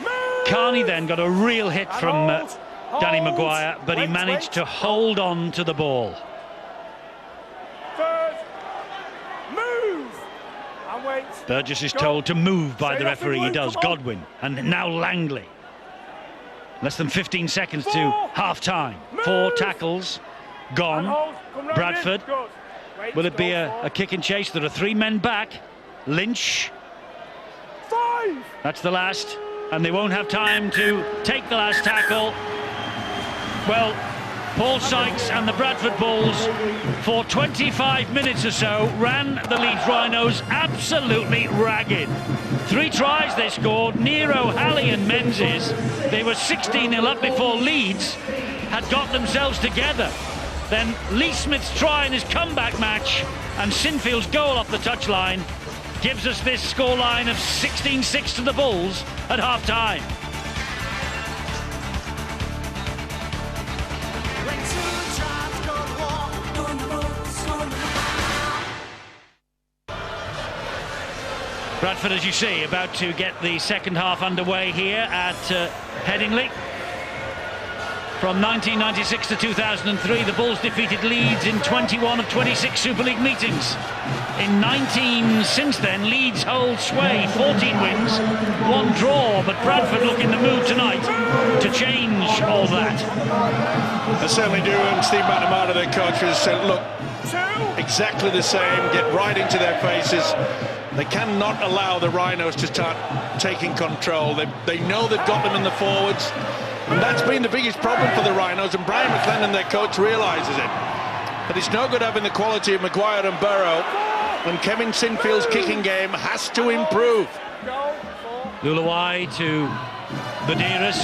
Carney then got a real hit from Danny Maguire, but he managed to hold on to the ball. Burgess is told to move by the referee. He does. Godwin and now Langley. Less than 15 seconds to half-time. 4 tackles gone. Bradford. Will it be a kick and chase? There are 3 men back. Lynch. That's the last. And they won't have time to take the last tackle. Well, Paul Sykes and the Bradford Bulls, for 25 minutes or so, ran the Leeds Rhinos absolutely ragged. 3 tries they scored, Nero, Halley and Menzies. They were 16-0 up before Leeds had got themselves together. Then Lee Smith's try in his comeback match and Sinfield's goal off the touchline gives us this scoreline of 16-6 to the Bulls at half-time. Bradford, as you see, about to get the second half underway here at Headingley. From 1996 to 2003, the Bulls defeated Leeds in 21 of 26 Super League meetings. In 19 since then, Leeds hold sway, 14 wins, 1 draw, but Bradford look in the mood tonight to change all that. They certainly do, and Steve McNamara, their coach, has said, look, exactly the same, get right into their faces. They cannot allow the Rhinos to start taking control. They know they've got them in the forwards, and that's been the biggest problem for the Rhinos, and Brian McLennan, their coach, realises it. But it's no good having the quality of Maguire and Burrow, and Kevin Sinfield's kicking game has to improve. Luluwai to Badiris,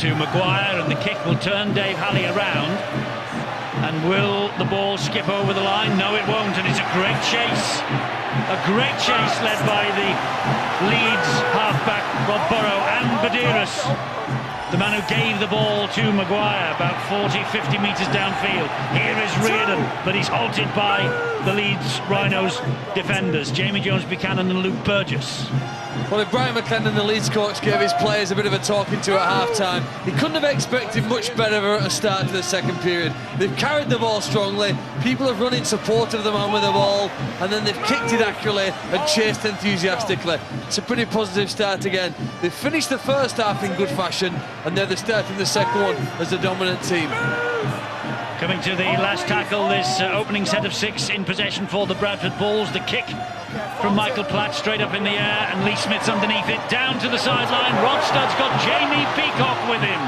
to Maguire, and the kick will turn Dave Halley around. And will the ball skip over the line? No, it won't, and it's a great chase. A great chase led by the Leeds halfback Rob Burrow and Badiris, the man who gave the ball to Maguire about 40-50 metres downfield. Here is Reardon, but he's halted by the Leeds Rhinos defenders, Jamie Jones-Buchanan and Luke Burgess. Well, if Brian McLennan, the Leeds coach, gave his players a bit of a talking to at half-time, he couldn't have expected much better at a start to the second period. They've carried the ball strongly, people have run in support of the man with the ball, and then they've kicked it accurately and chased enthusiastically. It's a pretty positive start again. They've finished the first half in good fashion, and now they're starting the second one as a dominant team. Coming to the last tackle, this opening set of 6 in possession for the Bradford Bulls. The kick from Michael Platt straight up in the air, and Lee Smith's underneath it, down to the sideline. Rod Studd's got Jamie Peacock with him.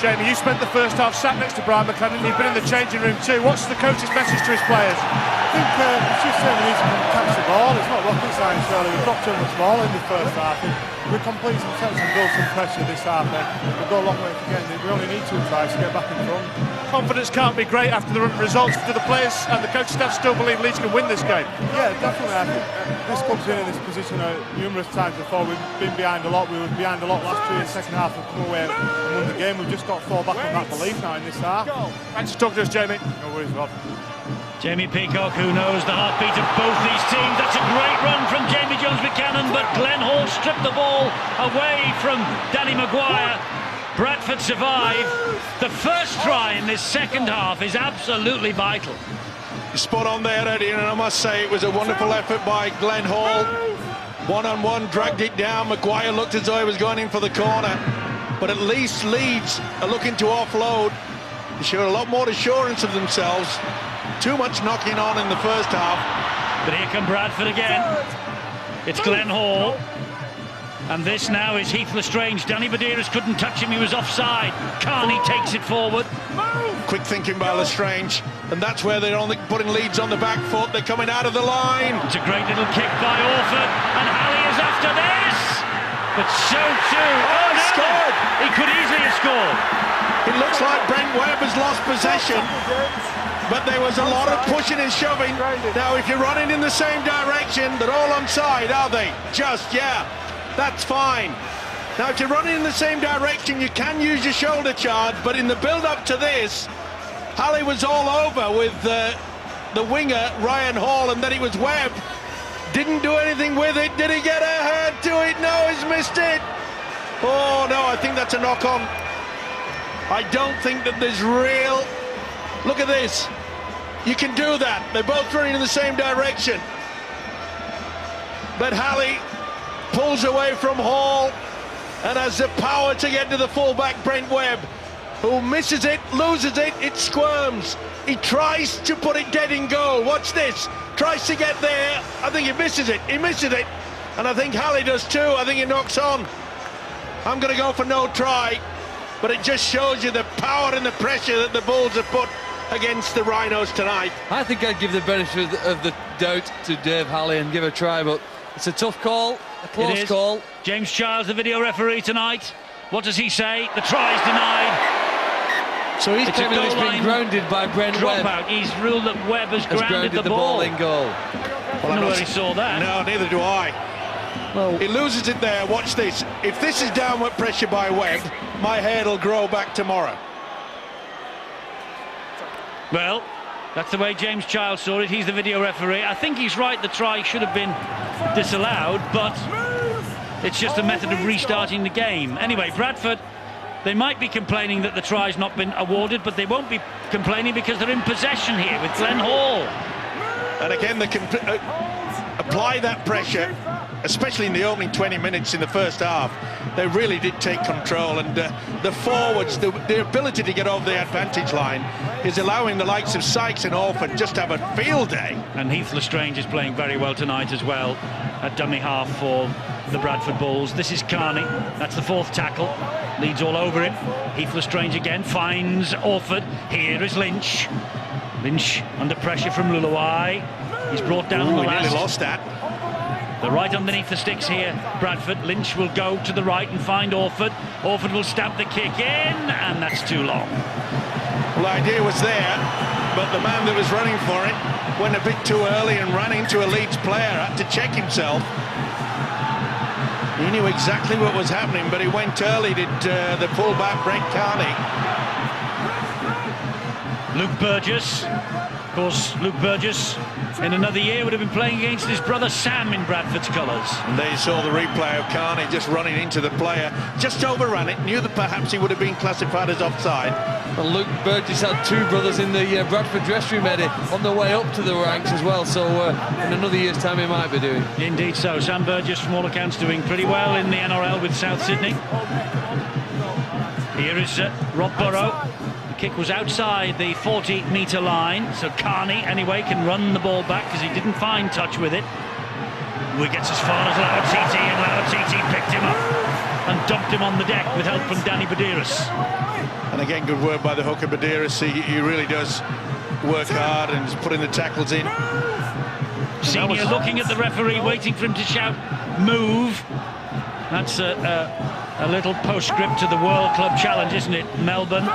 Jamie, you spent the first half sat next to Brian McLennan. You've been in the changing room too. What's the coach's message to his players? I think it's just saying he needs to catch the ball. It's not rocket science, really. We've dropped too much ball in the first half. We complete some sets and build some pressure this half, then we'll go a long way to getting it. We only need 2 tries to get back in front. Confidence can't be great after the results. Do the players and the coaching staff still believe Leeds can win this game? Yeah, definitely. I think this club's been in this position numerous times before. We've been behind a lot. We were behind a lot last year in the second half. We've come away and won the game. We've just got to fall back on that belief now in this half. Thanks for talking to us, Jamie. No worries, Rob. Jamie Peacock, who knows the heartbeat of both these teams. That's a great run from Jamie Jones-Buchanan, but Glenn Hall stripped the ball away from Danny Maguire. Bradford survive. The first try in this second half is absolutely vital. Spot on there, Eddie, and I must say it was a wonderful effort by Glenn Hall. One-on-one, dragged it down. Maguire looked as though he was going in for the corner, but at least Leeds are looking to offload. They showed a lot more assurance of themselves. Too much knocking on in the first half. But here come Bradford again. It's Glenn Hall. And this now is Heath Lestrange. Danny Badiris couldn't touch him, he was offside. Carney takes it forward. Quick thinking by Lestrange. And that's where they're putting Leeds on the back foot. They're coming out of the line. It's a great little kick by Orford. And Halley is after this. But so too. Oh, no! Scored! He could easily have scored. It looks like Brent Webb has lost possession. But there was a lot of pushing and shoving. Now, if you're running in the same direction, they're all onside, are they? Just, yeah, that's fine. Now, if you're running in the same direction, you can use your shoulder charge, but in the build-up to this, Halley was all over with the winger, Ryan Hall, and then it was Webb. Didn't do anything with it. Did he get a hand to it? No, he's missed it. Oh, no, I think that's a knock-on. I don't think that there's real... Look at this. You can do that. They're both running in the same direction. But Halley pulls away from Hall and has the power to get to the fullback, Brent Webb, who misses it, loses it, it squirms. He tries to put it dead in goal. Watch this. Tries to get there. I think he misses it. He misses it. And I think Halley does too. I think he knocks on. I'm going to go for no try. But it just shows you the power and the pressure that the Bulls have put against the Rhinos tonight. I think I'd give the benefit of the doubt to Dave Halley and give a try, but it's a tough call, a close call. James Childs, the video referee tonight. What does he say? The try is denied. So he's claiming he's been grounded by Brent Webb. Out. He's ruled that Webb has grounded the ball in goal. Well, I don't know where he saw that. No, neither do I. Well, he loses it there. Watch this. If this is downward pressure by Webb, my hair will grow back tomorrow. Well, that's the way James Childs saw it. He's the video referee. I think he's right. The try should have been disallowed, but it's just a method of restarting the game. Anyway, Bradford, they might be complaining that the try's not been awarded, but they won't be complaining because they're in possession here with Glenn Hall. And again, they can apply that pressure, especially in the opening 20 minutes in the first half. They really did take control, and the forwards, the ability to get over the advantage line is allowing the likes of Sykes and Orford just to have a field day. And Heath Lestrange is playing very well tonight as well at dummy half for the Bradford Bulls. This is Carney. That's the fourth tackle. Leeds all over it. Heath Lestrange again finds Orford. Here is Lynch. Lynch under pressure from Luluai. He's brought down on the last. Nearly lost that. They're right underneath the sticks here, Bradford. Lynch will go to the right and find Orford. Orford will stab the kick in, and that's too long. Well, the idea was there, but the man that was running for it went a bit too early and ran into a Leeds player, had to check himself. He knew exactly what was happening, but he went early, did the fullback, Brent Carney. Luke Burgess. Of course, Luke Burgess in another year would have been playing against his brother Sam in Bradford's colours. And there you saw the replay of Carney just running into the player, just overran it, knew that perhaps he would have been classified as offside. And Luke Burgess had two brothers in the Bradford dressing room, Eddie, on the way up to the ranks as well, so in another year's time he might be doing. Indeed so. Sam Burgess, from all accounts, doing pretty well in the NRL with South Sydney. Here is Rob Burrow. Kick was outside the 40-metre line, so Carney anyway can run the ball back because he didn't find touch with it. He gets as far as Lauatiti, and Lauatiti picked him up and dumped him on the deck with help from Danny Badiris. And again, good work by the hooker Badiris. He really does work hard and is putting the tackles in. Senior looking at the referee, waiting for him to shout, move. That's a little postscript to the World Club Challenge, isn't it? Melbourne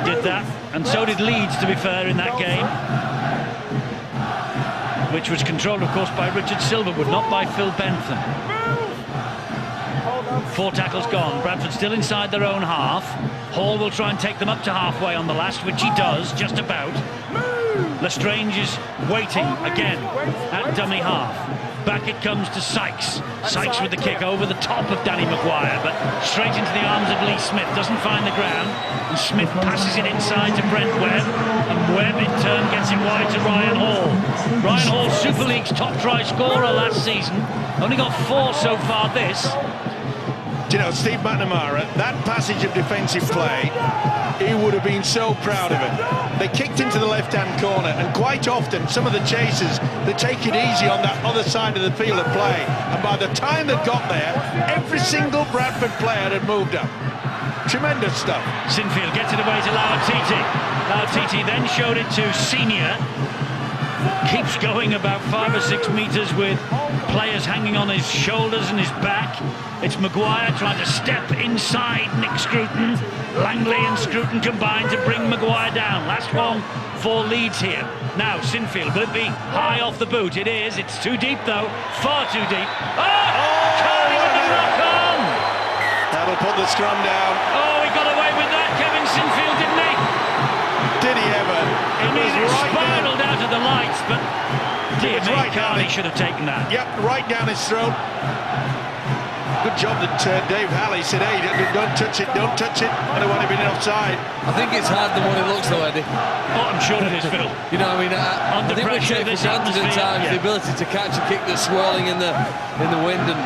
did that, and so did Leeds, to be fair, in that game, which was controlled, of course, by Richard Silverwood, not by Phil Bentham. 4 tackles gone. Bradford still inside their own half. Hall will try and take them up to halfway on the last, which he does, just about. Lestrange is waiting again at dummy half. Back it comes to Sykes. Sykes with the kick over the top of Danny Maguire, but straight into the arms of Lee Smith. Doesn't find the ground, and Smith passes it inside to Brent Webb, and Webb in turn gets it wide to Ryan Hall. Ryan Hall, Super League's top try scorer last season, only got 4 so far this. Do you know, Steve McNamara, that passage of defensive play, he would have been so proud of it. They kicked into the left-hand corner, and quite often some of the chasers, they take it easy on that other side of the field of play, and by the time they got there, every single Bradford player had moved up. Tremendous stuff. Sinfield gets it away to Lauatiti. Lauatiti then showed it to Senior. Keeps going about 5 or 6 metres with players hanging on his shoulders and his back. It's Maguire trying to step inside Nick Scruton. Langley and Scruton combine to bring Maguire down. Last one for Leeds here. Now Sinfield, will it be high off the boot? It is. It's too deep though. Far too deep. Oh! Carney with the knock on! That'll put the scrum down. Oh, he got away with that, Kevin Sinfield, didn't he? Did he ever? I mean, it spiralled out of the lights, but dear me, right Carney should have taken that. Yep, right down his throat. Good job that Dave Halley said, hey, don't touch it, don't touch it. I don't want to be offside. I think it's harder than what it looks though, Eddie. Oh, I'm sure it is, Phil. You know, I mean, I Under think we pressure, take for this granted at atmosphere, times the ability to catch a kick that's swirling in the wind and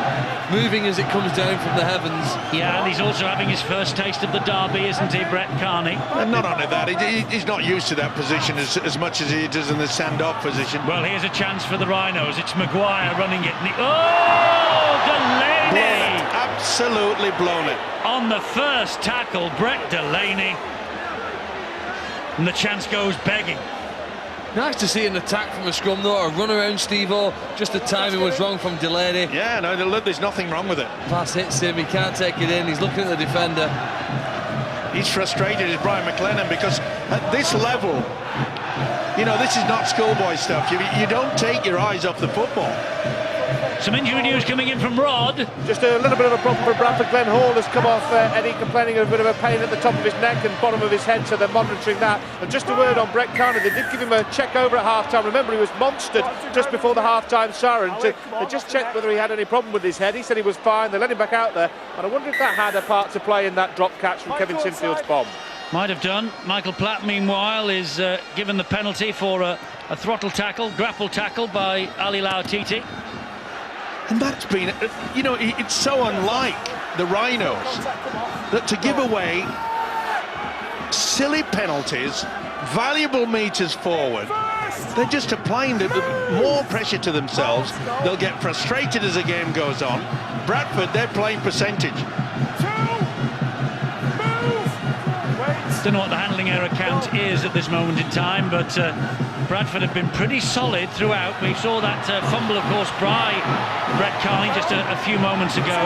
moving as it comes down from the heavens. Yeah, and he's also having his first taste of the derby, isn't he, Brett Carney? And not only that, he's not used to that position as much as he does in the stand-off position. Well, here's a chance for the Rhinos. It's Maguire running it. Oh, Delaney! Absolutely blown it. On the first tackle, Brett Delaney. And the chance goes begging. Nice to see an attack from a scrum though, a run around Steve-O. Just the timing was wrong from Delaney. Yeah, no, there's nothing wrong with it. Pass hits him, he can't take it in, he's looking at the defender. He's frustrated as Brian McLennan because at this level, you know, this is not schoolboy stuff. You don't take your eyes off the football. Some injury news coming in from Rod. Just a little bit of a problem for Bradford. Glenn Hall has come off, Eddie, complaining of a bit of a pain at the top of his neck and bottom of his head, so they're monitoring that. And just a word on Brett Carney, they did give him a check over at half-time. Remember, he was monstered just before the half-time siren. They just checked whether he had any problem with his head. He said he was fine. They let him back out there. And I wonder if that had a part to play in that drop catch from Kevin Sinfield's bomb. Might have done. Michael Platt, meanwhile, is given the penalty for a throttle tackle, grapple tackle by Ali Lauatiti. And that's been, you know, it's so unlike the Rhinos that to give away silly penalties, valuable meters forward, they're just applying more pressure to themselves. They'll get frustrated as the game goes on. Bradford, they're playing percentage. Don't know what the handling error count is at this moment in time, but Bradford have been pretty solid throughout. We saw that fumble, of course, by Brett Carney just a few moments ago.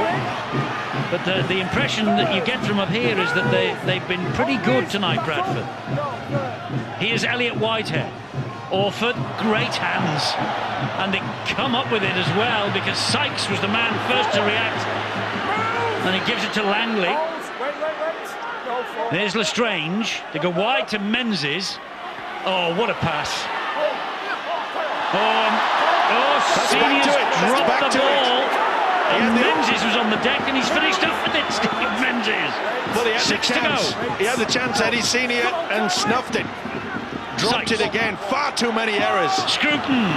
But the impression that you get from up here is that they've been pretty good tonight, Bradford. Here's Elliot Whitehead. Orford, great hands. And they come up with it as well because Sykes was the man first to react. And he gives it to Langley. There's Lestrange. They go wide to Menzies. Oh, what a pass. Senior's dropped the ball. And Menzies was on the deck and he's finished up with it, Steve Menzies. Well, he had 6 the chance. to go. He had the chance, Eddie, Senior, and snuffed it. Dropped it again. Far too many errors. Scruton.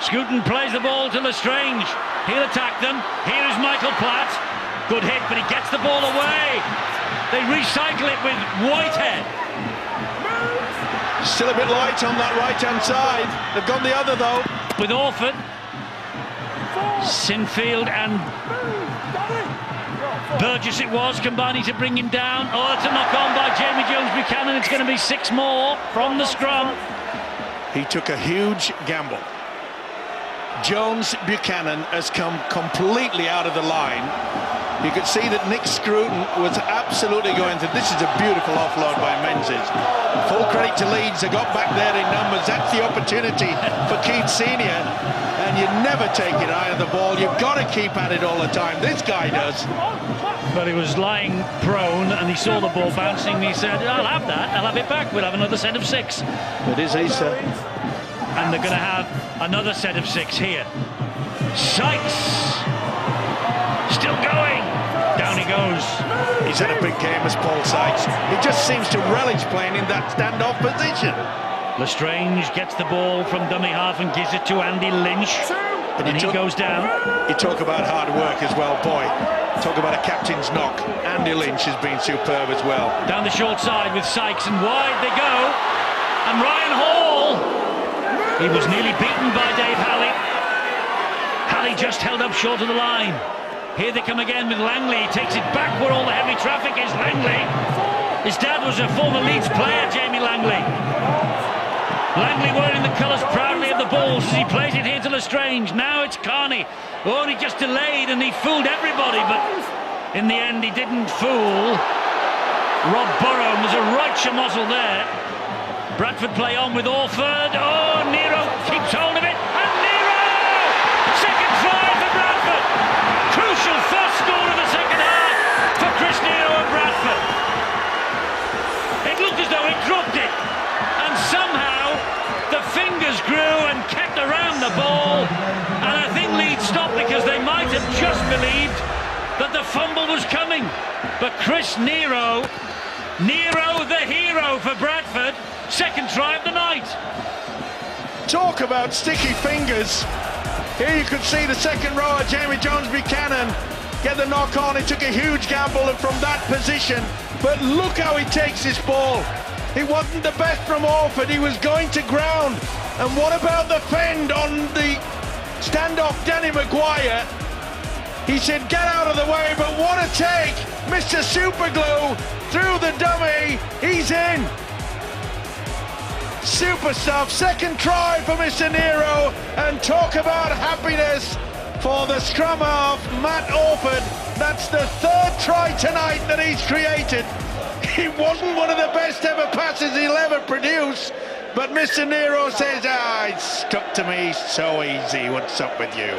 Scruton plays the ball to Lestrange. He'll attack them. Here is Michael Platt. Good hit, but he gets the ball away. They recycle it with Whitehead. Still a bit light on that right-hand side. They've gone the other, though. With Orford. Sinfield and Burgess it was, combining to bring him down. Oh, that's a knock-on by Jamie Jones-Buchanan. It's going to be 6 more from the scrum. He took a huge gamble. Jones Buchanan has come completely out of the line. You could see that Nick Scruton was absolutely going to. This is a beautiful offload by Menzies. Full credit to Leeds. They got back there in numbers. That's the opportunity for Keith Senior. And you never take your eye on the ball. You've got to keep at it all the time. This guy does. But he was lying prone and he saw the ball bouncing and he said, I'll have that, I'll have it back, we'll have another set of 6. It is he, sir. And they're going to have another set of 6 here. Sykes still going. Down he goes. He's had a big game as Paul Sykes. He just seems to relish playing in that standoff position. Lestrange gets the ball from dummy half and gives it to Andy Lynch. And he goes down. You talk about hard work as well, boy. Talk about a captain's knock. Andy Lynch has been superb as well. Down the short side with Sykes and wide they go. And Ryan Hall, he was nearly beaten by Dave Halley. Halley just held up short of the line. Here they come again with Langley. He takes it back where all the heavy traffic is. Langley. His dad was a former Leeds player, Jamie Langley. Langley wearing the colours proudly of the Bulls as he plays it here to Lestrange. Now it's Carney. Oh, and he just delayed and he fooled everybody, but in the end he didn't fool Rob Burrow. There's a right chamozzle there. Bradford play on with Orford. Oh, Nero keeps hold of it. And Nero! Second try for Bradford. Crucial first score of the second half for Chris Nero and Bradford. It looked as though he dropped it. And somehow the fingers grew and kept around the ball. And I think Leeds stopped because they might have just believed that the fumble was coming. But Chris Nero the hero for Bradford. Second try of the night. Talk about sticky fingers. Here you could see the second rower, Jamie Jones Buchanan, get the knock on. He took a huge gamble from that position. But look how he takes this ball. He wasn't the best from Orford. He was going to ground. And what about the fend on the standoff Danny Maguire? He said, get out of the way, but what a take. Mr. Superglue through the dummy. He's in. Super stuff. Second try for Mr. Nero. And talk about happiness for the scrum half, Matt Orford. That's the third try tonight that he's created. He wasn't one of the best ever passes he'll ever produce. But Mr. Nero says, it's stuck to me so easy. What's up with you?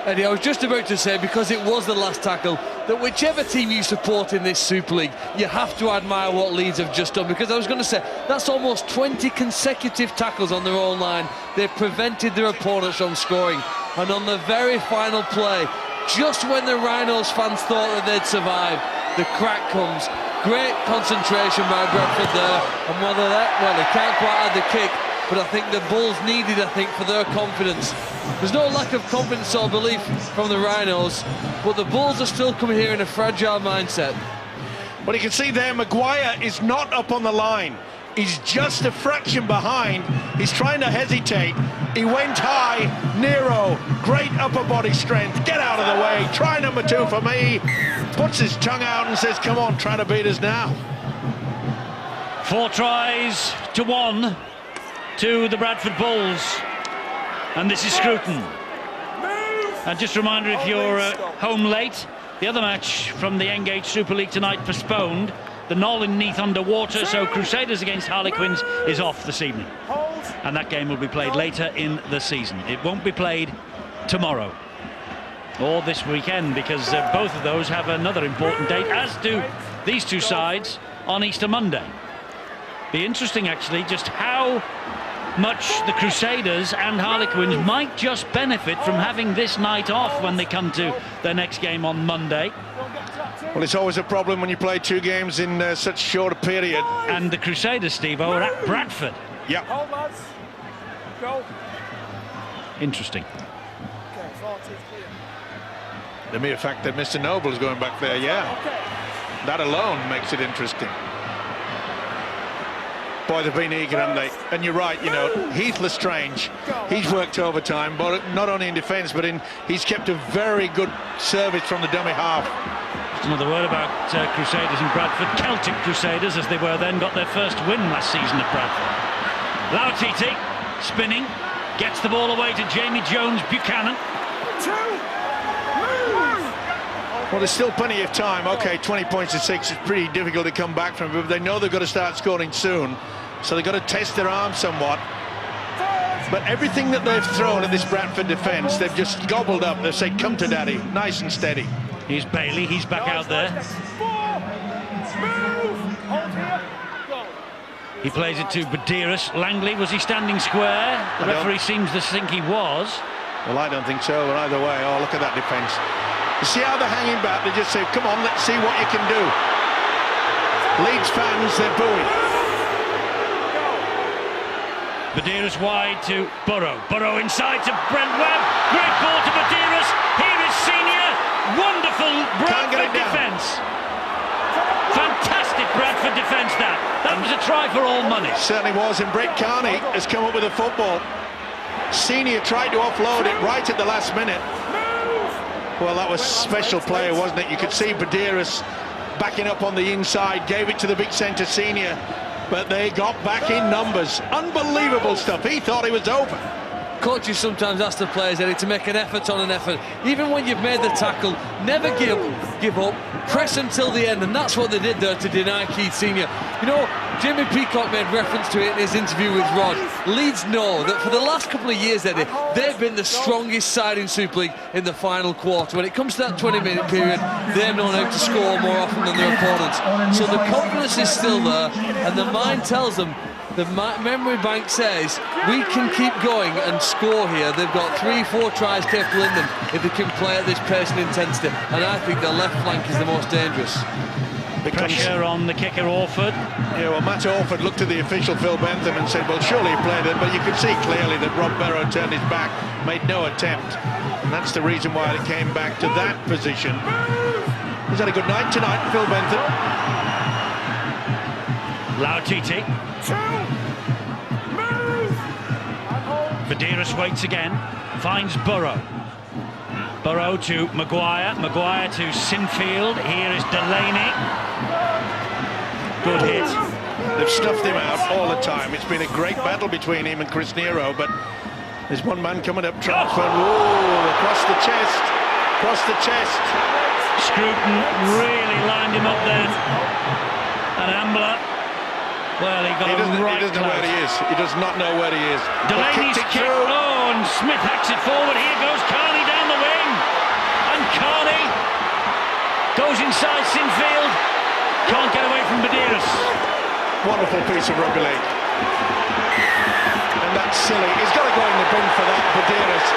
Eddie, I was just about to say, because it was the last tackle, that whichever team you support in this Super League, you have to admire what Leeds have just done, because I was going to say, that's almost 20 consecutive tackles on their own line. They've prevented their opponents from scoring. And on the very final play, just when the Rhinos fans thought that they'd survived, the crack comes. Great concentration by Bradford there, and whether that, well, they can't quite add the kick, but I think the Bulls needed, for their confidence. There's no lack of confidence or belief from the Rhinos, but the Bulls are still coming here in a fragile mindset. Well, you can see there, Maguire is not up on the line. He's just a fraction behind. He's trying to hesitate. He went high. Nero, great upper body strength. Get out of the way. Try number 2 for me. Puts his tongue out and says, come on, try to beat us now. 4 tries to 1 to the Bradford Bulls. And this is Scruton. And just a reminder, if you're home late, the other match from the Engage Super League tonight postponed. The Knoll in Neath underwater, so Crusaders against Harlequins is off this evening. And that game will be played later in the season. It won't be played tomorrow or this weekend, because both of those have another important date, as do these two sides on Easter Monday. Be interesting, actually, just how much the Crusaders and Harlequins might just benefit from having this night off when they come to their next game on Monday. Well, it's always a problem when you play 2 games in such a short period. And the Crusaders, Steve, are at Bradford. Yeah. Interesting. The mere fact that Mr. Noble's going back there, yeah. That alone makes it interesting. Boy, they've been eager, haven't they? And you're right, you know, Heath Lestrange, he's worked overtime, but not only in defence, but he's kept a very good service from the dummy half. Just another word about Crusaders and Bradford. Celtic Crusaders, as they were then, got their first win last season at Bradford. Lauatiti spinning, gets the ball away to Jamie Jones-Buchanan. Well, there's still plenty of time. Okay, 20 points to 6 is pretty difficult to come back from, but they know they've got to start scoring soon, so they've got to test their arm somewhat. But everything that they've thrown at this Bradford defence, they've just gobbled up. They've said, come to daddy, nice and steady. Here's Bailey, he's back out there. He plays it to Badiris. Langley, was he standing square? The referee seems to think he was. Well, I don't think so, but either way, oh, look at that defence. You see how they're hanging back? They just say, come on, let's see what you can do. Leeds fans, they're booing. Badiris wide to Burrow. Burrow inside to Brent Webb. Great ball to Badiris. Here is Senior. Wonderful Bradford defence. Fantastic Bradford defence, that. That was a try for all money. Certainly was, and Brett Carney has come up with a football. Senior tried to offload it right at the last minute. Well, that was special player, wasn't it? You could see Badiris backing up on the inside, gave it to the big centre Senior, but they got back in numbers. Unbelievable stuff. He thought he was over. Coaches sometimes ask the players, Eddie, to make an effort on an effort. Even when you've made the tackle, never give up, press until the end, and that's what they did there to deny Keith Senior. You know, Jamie Peacock made reference to it in his interview with Rod. Leeds know that for the last couple of years, Eddie, they've been the strongest side in Super League in the final quarter. When it comes to that 20-minute period, they've known how to score more often than their opponents. So the confidence is still there, and the mind tells them, the memory bank says, we can keep going and score here. They've got 3-4 tries capable in them if they can play at this pace and intensity. And I think the left flank is the most dangerous. Pressure on the kicker, Orford. Yeah, well, Matt Orford looked at the official Phil Bentham and said, well, surely he played it, but you could see clearly that Rob Barrow turned his back, made no attempt. And that's the reason why they came back to that position. He's had a good night tonight, Phil Bentham. Lautiti. Badiris waits again, finds Burrow. Burrow to Maguire, Maguire to Sinfield. Here is Delaney. Good hit. They've stuffed him out all the time. It's been a great battle between him and Chris Nero, but there's one man coming up, transfer. Ooh, across the chest. Across the chest. Scruton really lined him up then. And Ambler, well, he doesn't know where he is. He does not know where he is. Delaney's kick. Oh, and Smith hacks it forward. Here goes Carney down the wing. And Carney goes inside Sinfield. Can't get away from Badiris. Wonderful piece of rugby league. And that's silly. He's got to go in the bin for that, Badiris.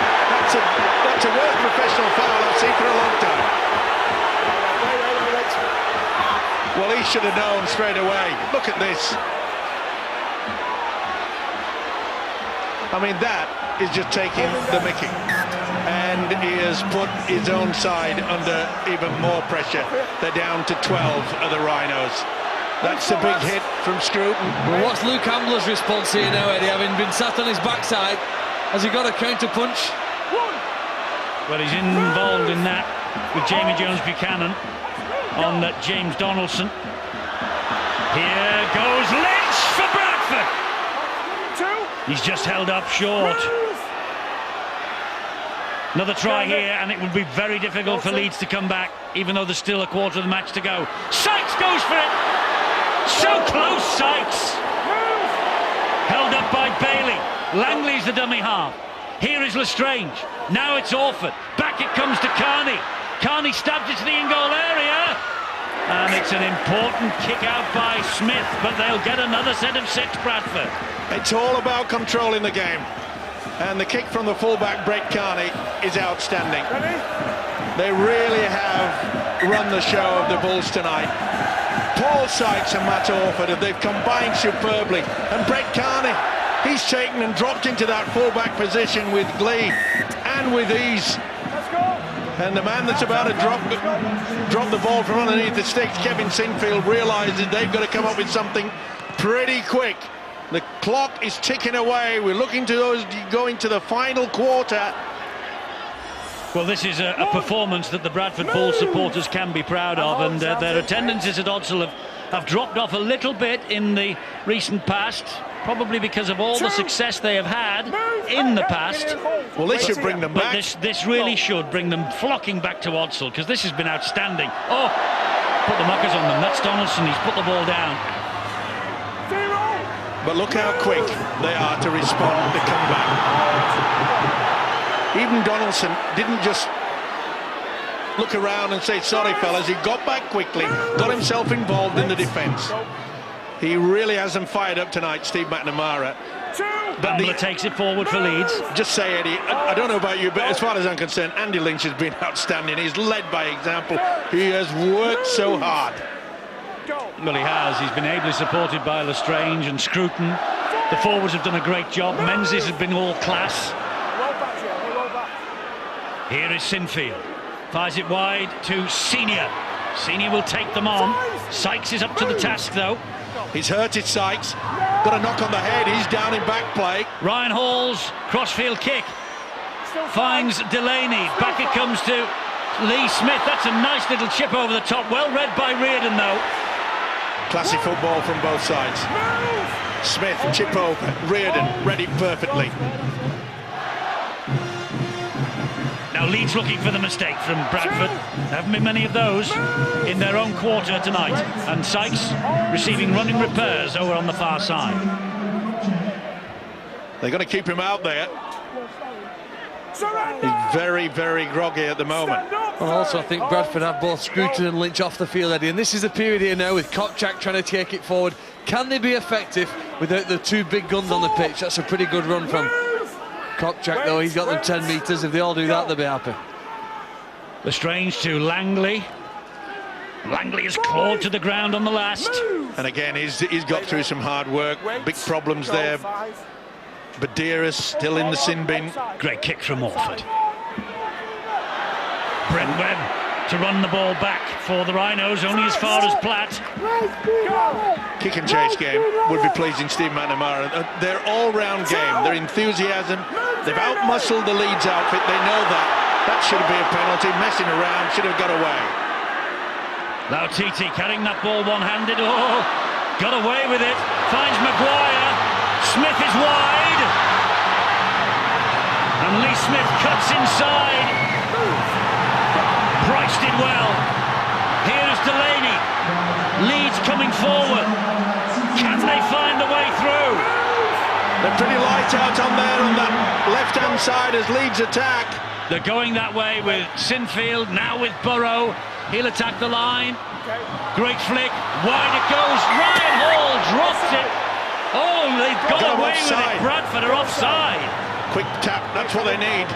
That's a worst professional foul I've seen for a long time. Well, he should have known straight away. Look at this. I mean, that is just taking the mickey. And he has put his own side under even more pressure. They're down to 12 of the Rhinos. That's a big hit from Scruton. Well, what's Luke Ambler's response here now, Eddie, having been sat on his backside? Has he got a counter-punch? Well, he's involved in that with Jamie Jones-Buchanan on James Donaldson. Here goes Lynch for Bradford. He's just held up short. Another try here, and it would be very difficult for Leeds to come back, even though there's still a quarter of the match to go. Sykes goes for it. So close, Sykes. Held up by Bailey. Langley's the dummy half. Here is Lestrange. Now it's Orford. Back it comes to Carney. Carney stabs it to the in-goal area. And it's an important kick out by Smith, but they'll get another set of 6, Bradford. It's all about controlling the game. And the kick from the fullback, Brett Carney, is outstanding. They really have run the show of the Bulls tonight. Paul Sykes and Matt Orford, they've combined superbly. And Brett Carney, he's taken and dropped into that fullback position with glee and with ease. And the man that's about to drop the ball from underneath the sticks, Kevin Sinfield, realises they've got to come up with something pretty quick. The clock is ticking away. We're looking to go into the final quarter. Well, this is a performance that the Bradford Bulls supporters can be proud of, and their attendances at Odsal have dropped off a little bit in the recent past. probably because of all the success they have had in the past. Well, this should bring them But back. this really should bring them flocking back to Odsel, because this has been outstanding. Oh, put the muckers on them. That's Donaldson. He's put the ball down. But look how quick they are to respond, to come back. Even Donaldson didn't just look around and say, sorry, fellas. He got back quickly, got himself involved in the defence. He really has them fired up tonight, Steve McNamara. But Ambler takes it forward for Leeds. Just say, Eddie, I don't know about you, but as far as I'm concerned, Andy Lynch has been outstanding. He's led by example. He has worked so hard. Well, he has. He's been ably supported by Lestrange and Scruton. The forwards have done a great job. Menzies has been all class. Here is Sinfield. Fires it wide to Senior. Senior will take them on. Sykes is up to the task, though. He's hurted Sykes. Got a knock on the head. He's down in back play. Ryan Hall's crossfield kick finds Delaney. Back it comes to Lee Smith. That's a nice little chip over the top. Well read by Reardon, though. Classy football from both sides. Smith, chip over. Reardon, read it perfectly. Now Leeds looking for the mistake from Bradford. There haven't been many of those in their own quarter tonight. And Sykes receiving running repairs over on the far side. They're going to keep him out there. He's very, very groggy at the moment. And also, I think Bradford have both Scruton and Lynch off the field, Eddie. And this is a period here now with Kopchak trying to take it forward. Can they be effective without the two big guns on the pitch? That's a pretty good run from Kopchak, though. He's got them 10 metres. If they all do that, they'll be happy. Lestrange to Langley. Langley is clawed to the ground on the last. And again, he's got through some hard work. Big problems there. Badira's still in the sin bin. Great kick from Orford. Brent Webb to run the ball back for the Rhinos, only as far as Platt. Kick and chase game would be pleasing Steve McNamara. Their all-round game, their enthusiasm, they've out-muscled the Leeds outfit. They know that. That should be a penalty. Messing around, should have got away. Now Titi carrying that ball one-handed. Oh, got away with it. Finds Maguire. Smith is wide. And Lee Smith cuts inside. Bryce did well. Here is Delaney. Leeds coming forward. Can they find the way through? They're pretty light out on there on that left-hand side as Leeds attack. They're going that way with Sinfield, now with Burrow. He'll attack the line. Great flick. Wide it goes. Ryan Hall drops it. Oh, they've got away with it. Bradford are offside. Quick tap, that's what they need.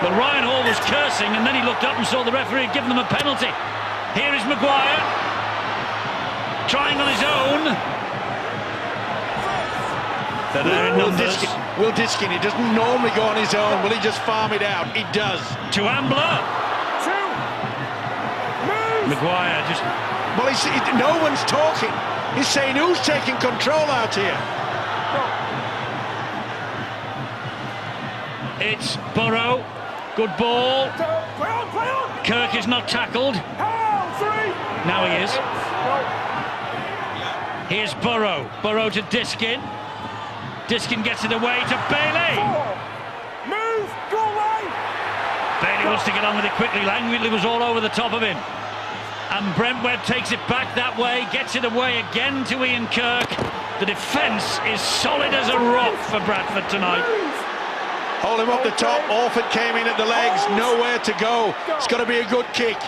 Well, Ryan Hall was cursing, and then he looked up and saw the referee had given them a penalty. Here is Maguire, trying on his own. They're there in numbers. Will Diskin, he doesn't normally go on his own. Will he just farm it out? He does. To Ambler. Maguire just... Well, no one's talking. He's saying who's taking control out here. It's Burrow. Good ball. Kirk is not tackled. Now he is. Here's Burrow. Burrow to Diskin. Diskin gets it away to Bailey. Bailey wants to get on with it quickly. Langley was all over the top of him. And Brent Webb takes it back that way, gets it away again to Ian Kirk. The defence is solid as a rock for Bradford tonight. Hold him up the top. Orford came in at the legs. Nowhere to go. It's got to be a good kick.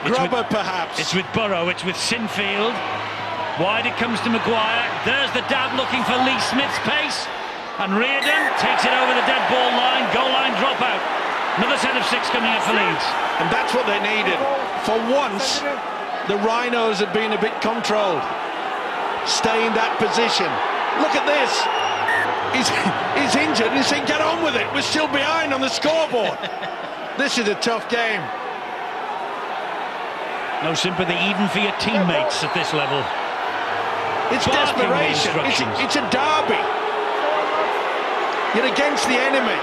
Grubber, perhaps. It's with Burrow. It's with Sinfield. Wide it comes to Maguire. There's the dab looking for Lee Smith's pace. And Reardon takes it over the dead ball line. Goal line dropout. Another set of 6 coming up for Leeds. And that's what they needed. For once, the Rhinos have been a bit controlled. Stay in that position. Look at this. He's injured and he's saying, get on with it. We're still behind on the scoreboard. This is a tough game. No sympathy even for your teammates at this level. It's Barking desperation. It's a derby. You're against the enemy.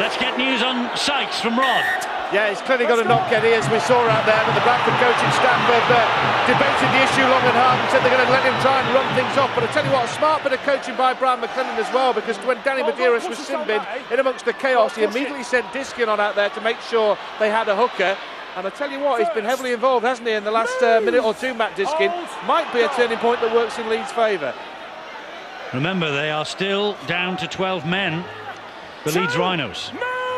Let's get news on Sykes from Rod. Yeah, he's clearly got a knock, Eddie, as we saw out there, but the Bradford coaching staff have debated the issue long and hard and said they're going to let him try and run things off. But I tell you what, a smart bit of coaching by Brian McLennan as well, because when Danny Medeiros was sin-binned in amongst the chaos, he immediately sent Diskin on out there to make sure they had a hooker. And I tell you what, he's been heavily involved, hasn't he, in the last minute or two, Matt Diskin. Might be a turning point that works in Leeds' favour. Remember, they are still down to 12 men, the Leeds Rhinos.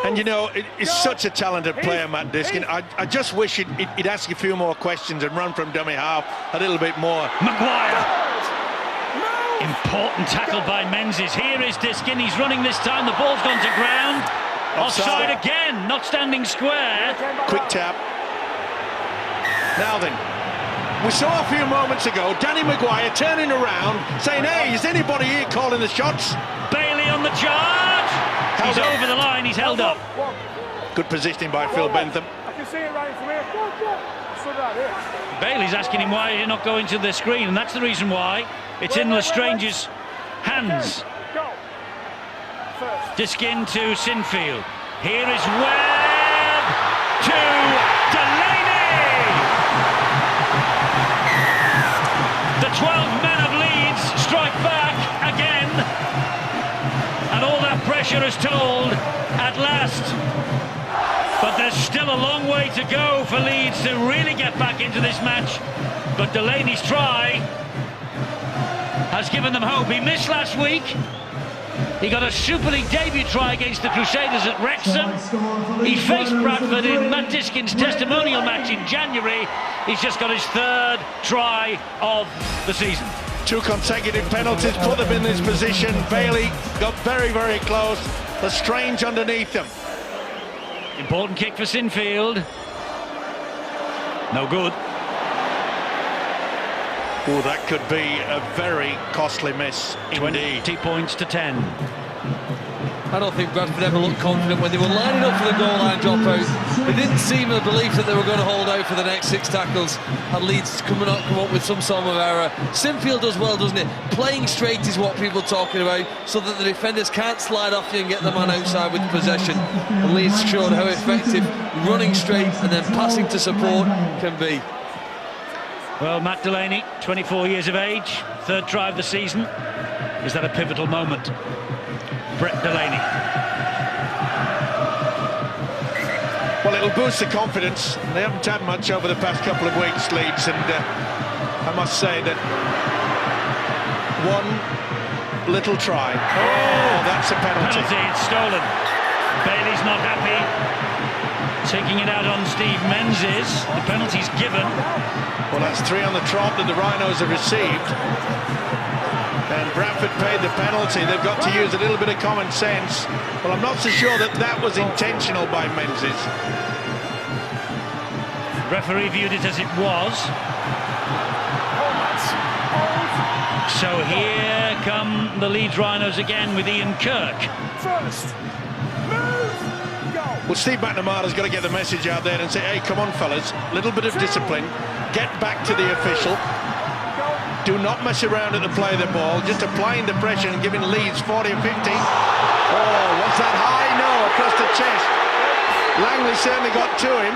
And you know, he's such a talented player, Matt Diskin. I just wish he'd ask a few more questions and run from dummy half a little bit more. Maguire. Important tackle by Menzies. Here is Diskin. He's running this time. The ball's gone to ground. Offside again. Not standing square. Quick tap. Now then, we saw a few moments ago Danny Maguire turning around, saying, "Hey, is anybody here calling the shots?" Bailey on the charge. He's over the line, he's held up. Good positioning by Phil Bentham. I can see it right from here. I stood right here. Bailey's asking him why you're not going to the screen, and that's the reason why. It's in Lestrange's hands. Diskin to Sinfield. Here is Webb to Delaney. The 12 men of Leeds strike back again. And all that pressure is told at last. But there's still a long way to go for Leeds to really get back into this match. But Delaney's try has given them hope. He missed last week. He got a Super League debut try against the Crusaders at Wrexham. He faced Bradford in Matt Diskin's testimonial match in January. He's just got his third try of the season. 2 consecutive penalties put them in this position. Bailey got very, very close. Lestrange underneath them. Important kick for Sinfield. No good. Oh, that could be a very costly miss indeed. 20 points to 10. I don't think Bradford ever looked confident when they were lining up for the goal line dropout. They didn't seem a belief that they were going to hold out for the next 6 tackles. And Leeds come up with some sort of error. Sinfield does well, doesn't it? Playing straight is what people are talking about, so that the defenders can't slide off you and get the man outside with possession. And Leeds showed how effective running straight and then passing to support can be. Well, Matt Delaney, 24 years of age, third try of the season. Is that a pivotal moment? Brett Delaney. Well, it'll boost the confidence. They haven't had much over the past couple of weeks, Leeds, and I must say that one little try. Oh, that's a penalty. It's stolen. Bailey's not happy. Taking it out on Steve Menzies. The penalty's given. Well, that's 3 on the trot that the Rhinos have received. And Bradford paid the penalty. They've got to use a little bit of common sense. Well, I'm not so sure that that was intentional by Menzies. Referee viewed it as it was. So here come the Leeds Rhinos again with Ian Kirk. Well, Steve McNamara's got to get the message out there and say, hey, come on, fellas, little bit of discipline. Get back to the official. Do not mess around at the play of the ball. Just applying the pressure and giving Leeds 40 or 50. Oh, was that high? No, across the chest. Langley certainly got to him.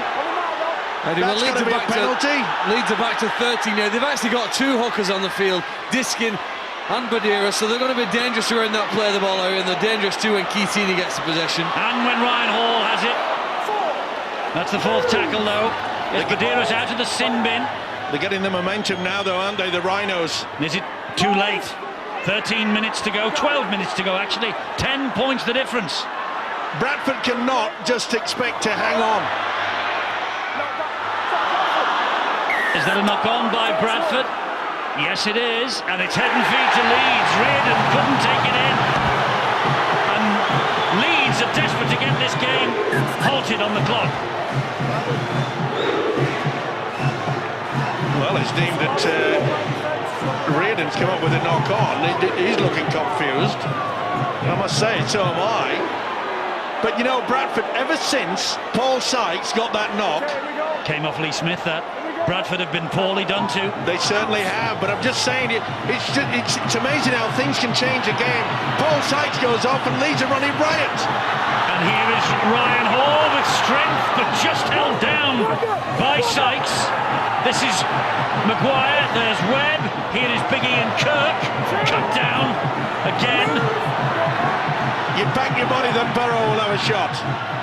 That's going to be a penalty. Leeds are back to 30 now. They've actually got 2 hookers on the field, Diskin and Badira, so they're going to be dangerous around that play of the ball area, and they're dangerous too when Keitini gets the possession. And when Ryan Hall has it. That's the 4th tackle, though. Badira's out of the sin bin. They're getting the momentum now, though, aren't they, the Rhinos? Is it too late? 13 minutes to go, 12 minutes to go, actually. 10 points the difference. Bradford cannot just expect to hang on. Is that a knock-on by Bradford? Yes, it is, and it's head and feet to Leeds. Reardon couldn't take it in. And Leeds are desperate to get this game halted on the clock. Well, it's deemed that Reardon's come up with a knock-on. He's looking confused. I must say, so am I. But, you know, Bradford, ever since Paul Sykes got that knock... Came off Lee Smith, that. Bradford have been poorly done to. They certainly have, but I'm just saying, it's amazing how things can change a game. Paul Sykes goes off and Leeds are running riot. And here is Ryan Hall with strength, but just held down by Sykes. This is Maguire, there's Webb, here is Biggie and Kirk, cut down again. You back your money that Burrow will have a shot.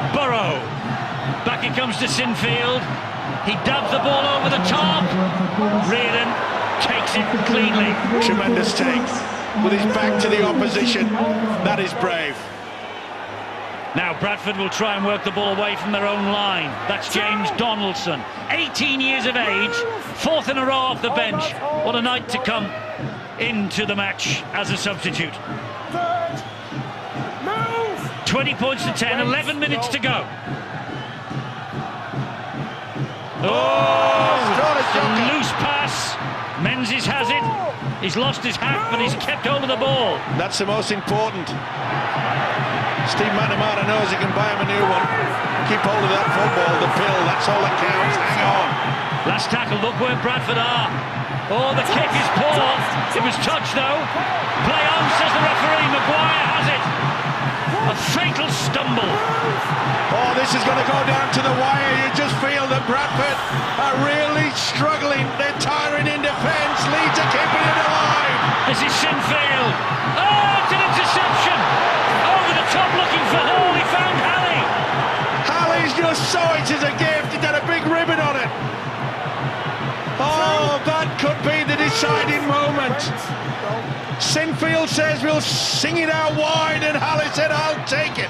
Burrow, back it comes to Sinfield. He dabs the ball over the top. Reardon takes it cleanly. Tremendous take. With his back to the opposition. That is brave. Now Bradford will try and work the ball away from their own line. That's James Donaldson, 18 years of age, 4th in a row off the bench. What a night to come into the match as a substitute. 20 points to 10, 11 minutes to go. Oh, loose pass. Menzies has it. He's lost his hat, but he's kept hold of the ball. That's the most important. Steve McNamara knows he can buy him a new one. Keep hold of that football, the pill, that's all that counts. Hang on. Last tackle, look where Bradford are. Oh, the kick is poor. It was touched, though. Play on, says the referee. Maguire has it. A fatal stumble. Oh, this is going to go down to the wire. You just feel that Bradford are really struggling. They're tiring in defence. Leeds are keeping it alive. This is Sinfield. Oh, it's an interception. Over the top looking for Hall. He found Halley. Halley's just saw it as a gift. He's got a big ribbon on it. Oh, that could be the deciding moment. Sinfield says we'll sing it out wide, and Halley said I'll take it.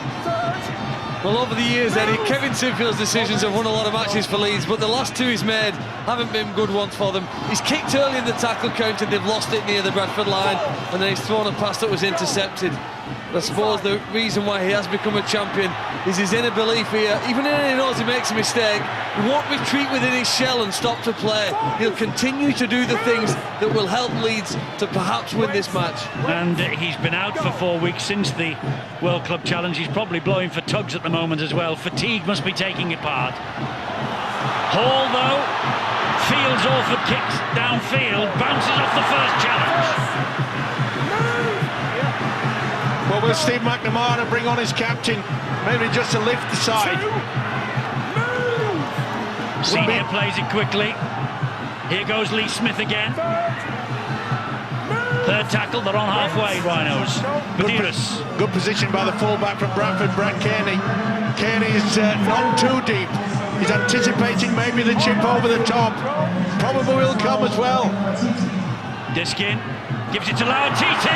Well, over the years, Eddie, Kevin Sinfield's decisions have won a lot of matches for Leeds, but the last two he's made haven't been good ones for them. He's kicked early in the tackle count and they've lost it near the Bradford line, and then he's thrown a pass that was intercepted. I suppose the reason why he has become a champion is his inner belief here. Even when he knows he makes a mistake, he won't retreat within his shell and stop to play. He'll continue to do the things that will help Leeds to perhaps win this match. And he's been out for 4 weeks since the World Club Challenge. He's probably blowing for tugs at the moment as well. Fatigue must be taking it part. Hall, though, fields Orford kicks downfield, bounces off the first challenge. Well, will Steve McNamara bring on his captain, maybe just to lift the side? Senior plays it quickly. Here goes Lee Smith again. Third tackle, they're on halfway, Rhinos. Badiris. Good position by the fullback from Bradford, Brad Kearney. Kearney is not too deep. He's anticipating maybe the chip over the top. Probably will come as well. Diskin gives it to Lauer-TT.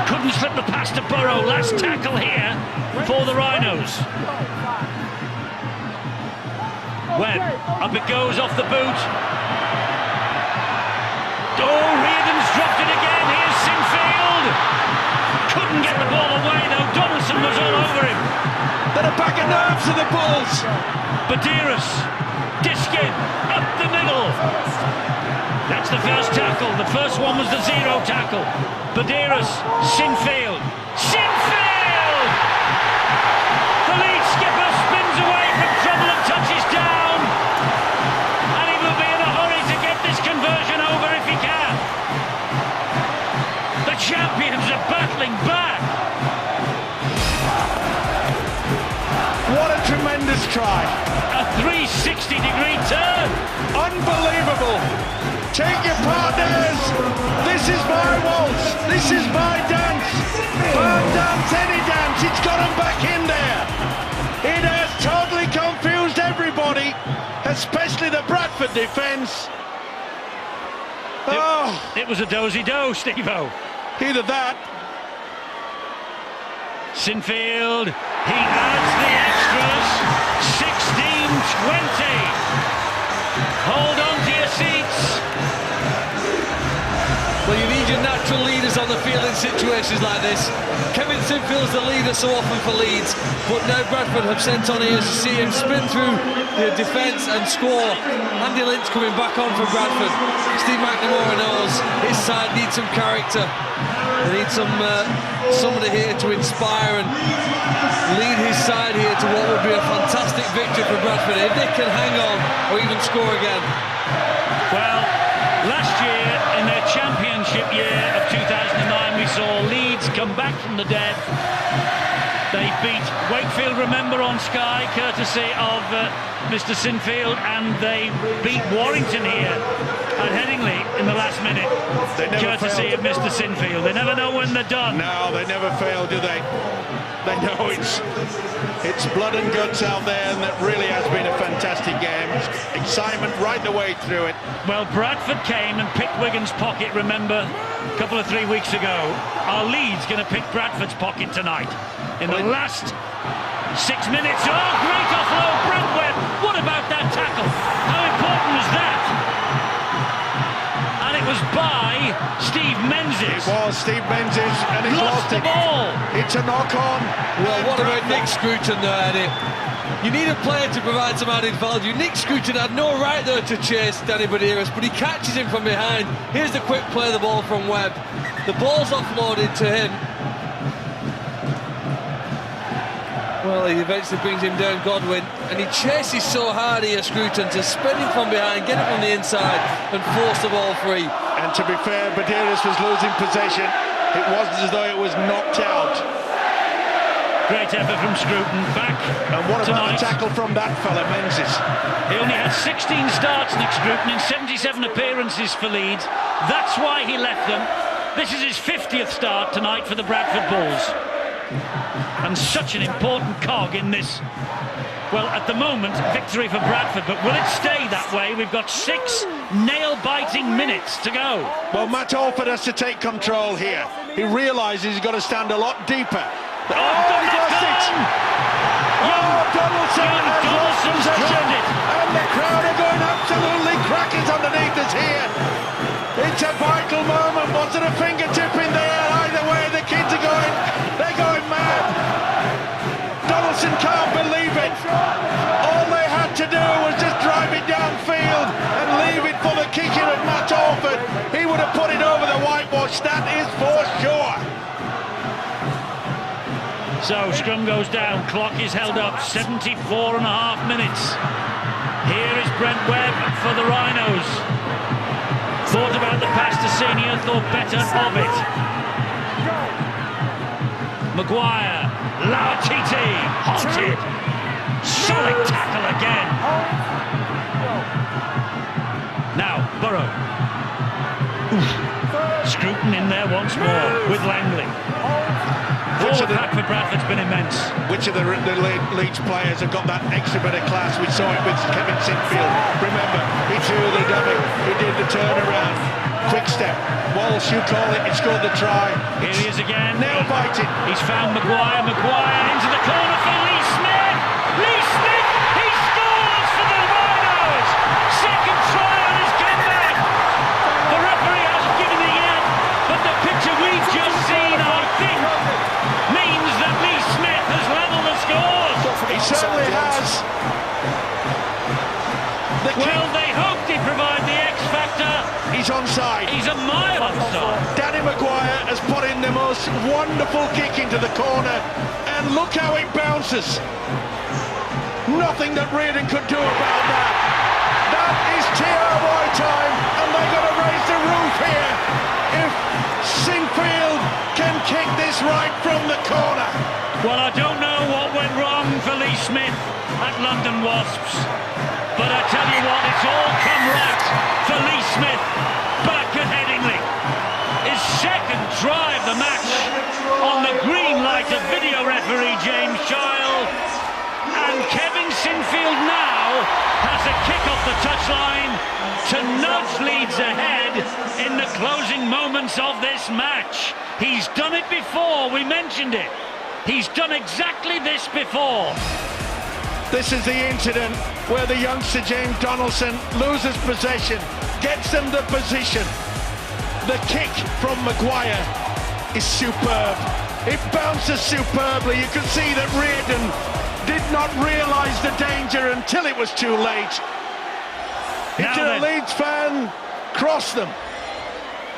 Couldn't slip the pass to Burrow. Last tackle here for the Rhinos. Webb, up it goes off the boot. Oh, Reardon's dropped it again. Here's Sinfield. Couldn't get the ball away though. Donaldson was all over him. They're a pack of nerves to the Bulls. Badiris, Diskin, up the middle. That's the first tackle. The first one was the zero tackle. Badiris, Sinfield. Sinfield! The lead skipper spins away from trouble and touches down. And he will be in a hurry to get this conversion over if he can. The champions are battling back. What a tremendous try. A 360-degree turn. Unbelievable. Take your partners. This is my waltz. This is my dance. Firm dance, any dance. It's got them back in there. It has totally confused everybody, especially the Bradford defence. Oh, It was a dozy-do, Steve-O. either that. Sinfield, he adds the extras. 16-20. Hold on to your seats. Well, you need your natural leaders on the field in situations like this. Kevin Sinfield's the leader so often for Leeds, but now Bradford have sent on here to see him spin through the defence and score. Andy Lynch coming back on for Bradford. Steve McNamara knows his side needs some character. They need somebody here to inspire and lead his side here to what would be a fantastic victory for Bradford. Bradford if they can hang on or even score again. Well, last year, in their championship year of 2009, we saw Leeds come back from the dead. They beat Wakefield, remember, on Sky, courtesy of Mr. Sinfield, and they beat Warrington here at Headingley in the last minute, courtesy of Mr. Sinfield. They never know when they're done. No, they never fail, do they? They know it's blood and guts out there, and that really has been a fantastic game. Excitement right the way through it. Well, Bradford came and picked Wigan's pocket, remember, a couple of 3 weeks ago. Are Leeds going to pick Bradford's pocket tonight? In the last 6 minutes, oh, great offload, Brent Webb. What about that tackle? How important was that? And it was by Steve Menzies. It was Steve Menzies, and he's lost the it. ball. It's a knock-on. Well, what about Nick Scruton there, Eddie? You need a player to provide some added value. Nick Scruton had no right there to chase Danny Badeiras, but he catches him from behind. Here's the quick play of the ball from Webb. The ball's offloaded to him. Well, he eventually brings him down, Godwin, and he chases so hard here, Scruton, to spin him from behind, get him on the inside and force the ball free. And to be fair, Badeiras was losing possession. It wasn't as though it was knocked out. Great effort from Scruton, back. And what tonight. about the tackle from that fella, Menzies? He only had 16 starts, Nick Scruton, in 77 appearances for Leeds. That's why he left them. This is his 50th start tonight for the Bradford Bulls. And such an important cog in this, well, at the moment, victory for Bradford, but will it stay that way? We've got 6 nail-biting minutes to go. Well, Matt Alford has to take control here. He realises he's got to stand a lot deeper. Oh, he's lost it! Donaldson's dropped it! And the crowd are going absolutely crackers underneath us here. It's a vital moment. Was it a fingertip in there? Either way, the kids are going, they're going mad. Donaldson can't believe it. All they had to do was just drive it downfield and leave it for the kicker of Matt Alford. He would have put it over the whitewash, that is for sure. So scrum goes down, clock is held up, 74.5 minutes. Here is Brent Webb for the Rhinos. Thought about the pass to Senior, thought better of it. Maguire, Lauatiti, halted. Solid tackle again. Now, Burrow. Scruton in there once more with Langley. Forward pack for Bradford's been immense. Which of the Leeds players have got that extra bit of class? We saw it with Kevin Sinfield. Remember, he threw the dummy, he did the turnaround, quick step. Walsh, you call it, he scored the try. Here he is again. Nail biting. He's found Maguire. Maguire into the corner for Lee Smith. Lee Smith, he scores for the Rhinos. Second try on his comeback. The referee hasn't given it yet, but the picture we've just seen, I think, means that Lee Smith has levelled the scores. He certainly has. Well, they hoped he'd provide the X factor. He's onside. He's a mile onside. Danny Maguire has put in the most wonderful kick into the corner, and look how it bounces. Nothing that Reardon could do about that. That is TRY time, and they're going to raise the roof here if Sinfield can kick this right from the corner. Well, I don't know what went wrong for Lee Smith at London Wasps, but I tell you what, it's all come right for Lee Smith back at Headingley. His second try of the match on the green light of video referee James Child, and Kevin Sinfield now has a kick off the touchline to nudge Leeds ahead in the closing moments of this match. He's done it before, we mentioned it. He's done exactly this before. This is the incident where the youngster James Donaldson loses possession, gets them the position. The kick from Maguire is superb. It bounces superbly. You can see that Reardon did not realise the danger until it was too late. If you're a Leeds fan, cross them.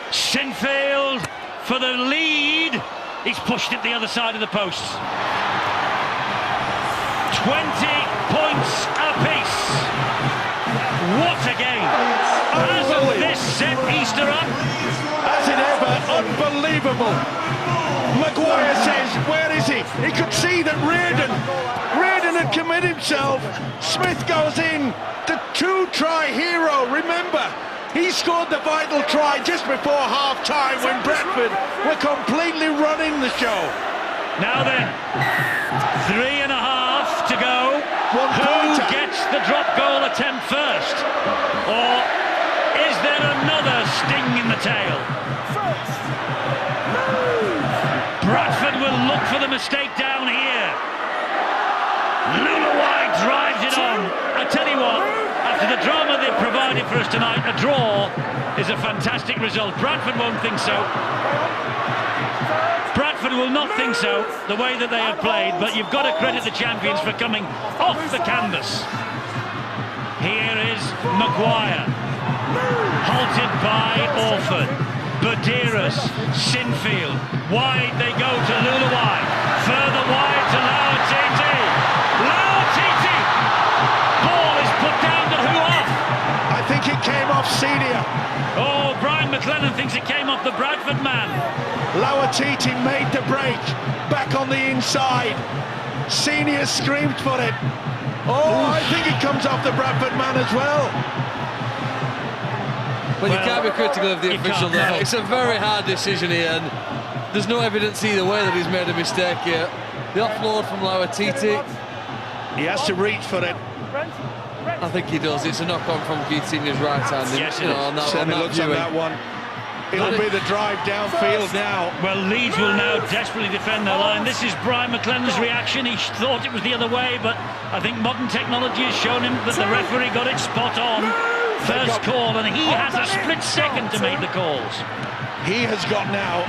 Sinfield for the lead. He's pushed it the other side of the posts. 20 points apiece. What a game! Hasn't this set Easter up? Has it ever? Unbelievable. Maguire says, where is he? He could see that Reardon had committed himself. Smith goes in, the two-try hero. Remember, he scored the vital try just before half-time when Bradford were completely running the show. Now then, 3.5 to go. Who gets the drop goal attempt first? Or is there another sting in the tail? Bradford will look for the mistake down here. Lulawai drives it on. I tell you what, after the drama they've provided for us tonight, a draw is a fantastic result. Bradford won't think so. Bradford will not think so, the way that they have played, but you've got to credit the champions for coming off the canvas. Here is Maguire, halted by Orford, Badiras, Sinfield, wide they go to Lulawai, further wide to Lauatiti, ball is put down to who off? I think it came off Senior. Oh, Brian McLennan thinks it came off the Bradford man. Lauatiti made the break, back on the inside. Senior screamed for it. Oh, I think it comes off the Bradford man as well. Well, you can't be critical of the official there. It's a very hard decision here, and there's no evidence either way that he's made a mistake here. The offload from Lauatiti. He has to reach for it. I think he does. It's a knock-on from Coutinho's right hand. Yes, it is. On that, Certainly looks on that one. It'll be the drive downfield now. Well, Leeds will now desperately defend their line. This is Brian McLennan's reaction. He thought it was the other way, but I think modern technology has shown him that the referee got it spot on. First call, and he has a split second to make the calls. He has got now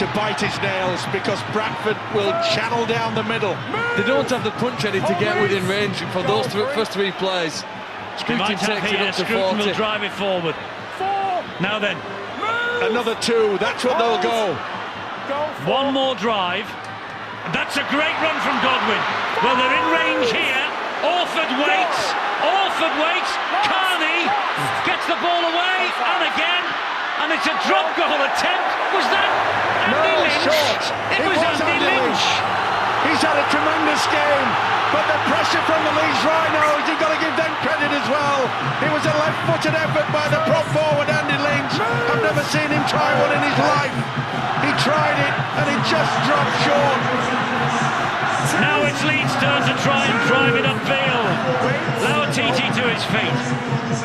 to bite his nails because Bradford will channel down the middle. They don't have the punch Eddie to get within range for those first three plays. Scruton takes it up to 40. Will drive it forward. Now then, another two. That's what they'll go. One more drive. That's a great run from Godwin. Well, they're in range here. Orford waits. Carney gets the ball away, and again, and it's a drop goal attempt. Was that Andy Lynch? Short. It was Andy Lynch. He's had a tremendous game, but the pressure from the Leeds Rhinos, you've got to give them credit as well. It was a left-footed effort by the prop forward Andy Lynch. I've never seen him try one in his life. He tried it, and it just dropped short. Now it's Leeds' turn to try and drive it upfield. Lauatiti to his feet.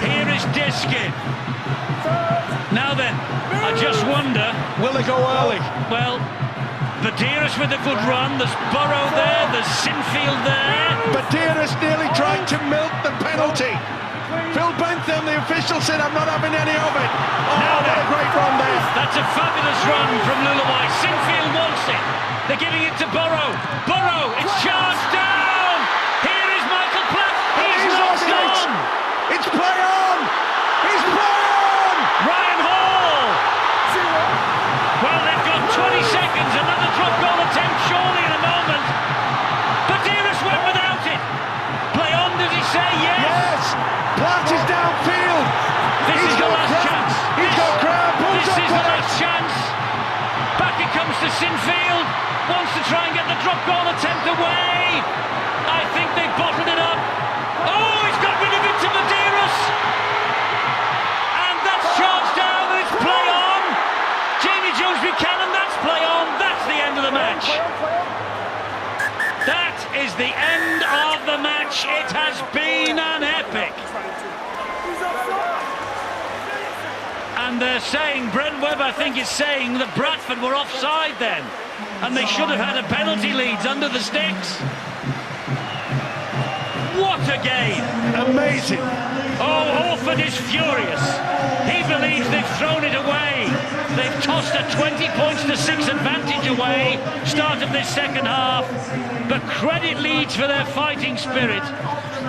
Here is Diskin. Now then, I just wonder... Will they go early? Well, Badiras with a good run. There's Burrow there, there's Sinfield there. Badiras nearly tried to milk the penalty. Phil Bentham, the official, said, I'm not having any of it. Oh, what a great run there. That's a fabulous run from Lulawai. Sinfield wants it. They're giving it to Burrow. It's charged down. Here is Michael Platt. He's knocked on. It's play on. He's play on. Ryan Hall. Well, they've got 20 seconds. Another drop goal attempt surely in a moment. Badiras went without it. Play on, does he say? Yes. Platt is downfield. This is the last chance. He's got crowd. This is the last chance. Back it comes to Sinfield. Wants to try and get the drop goal attempt away. I think they bottled it up. Oh, he's got rid of it to Badiras. And that's charged down and it's play on. Jamie Jones Buchanan, that's play on. That's the end of the match. That is the end of the match. It has been an epic. And they're saying, Brent Webb, I think, is saying that Bradford were offside then. And they should have had a penalty. Leeds under the sticks. What a game! Amazing. Oh, Orford is furious. He believes they've thrown it away. They've tossed a 20 points to 6 advantage away. Start of this second half. But credit Leeds for their fighting spirit.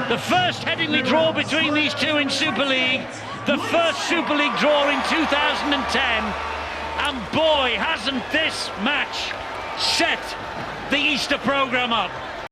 The first Headingley draw between these two in Super League. The first Super League draw in 2010. And boy, hasn't this match set the Easter programme up.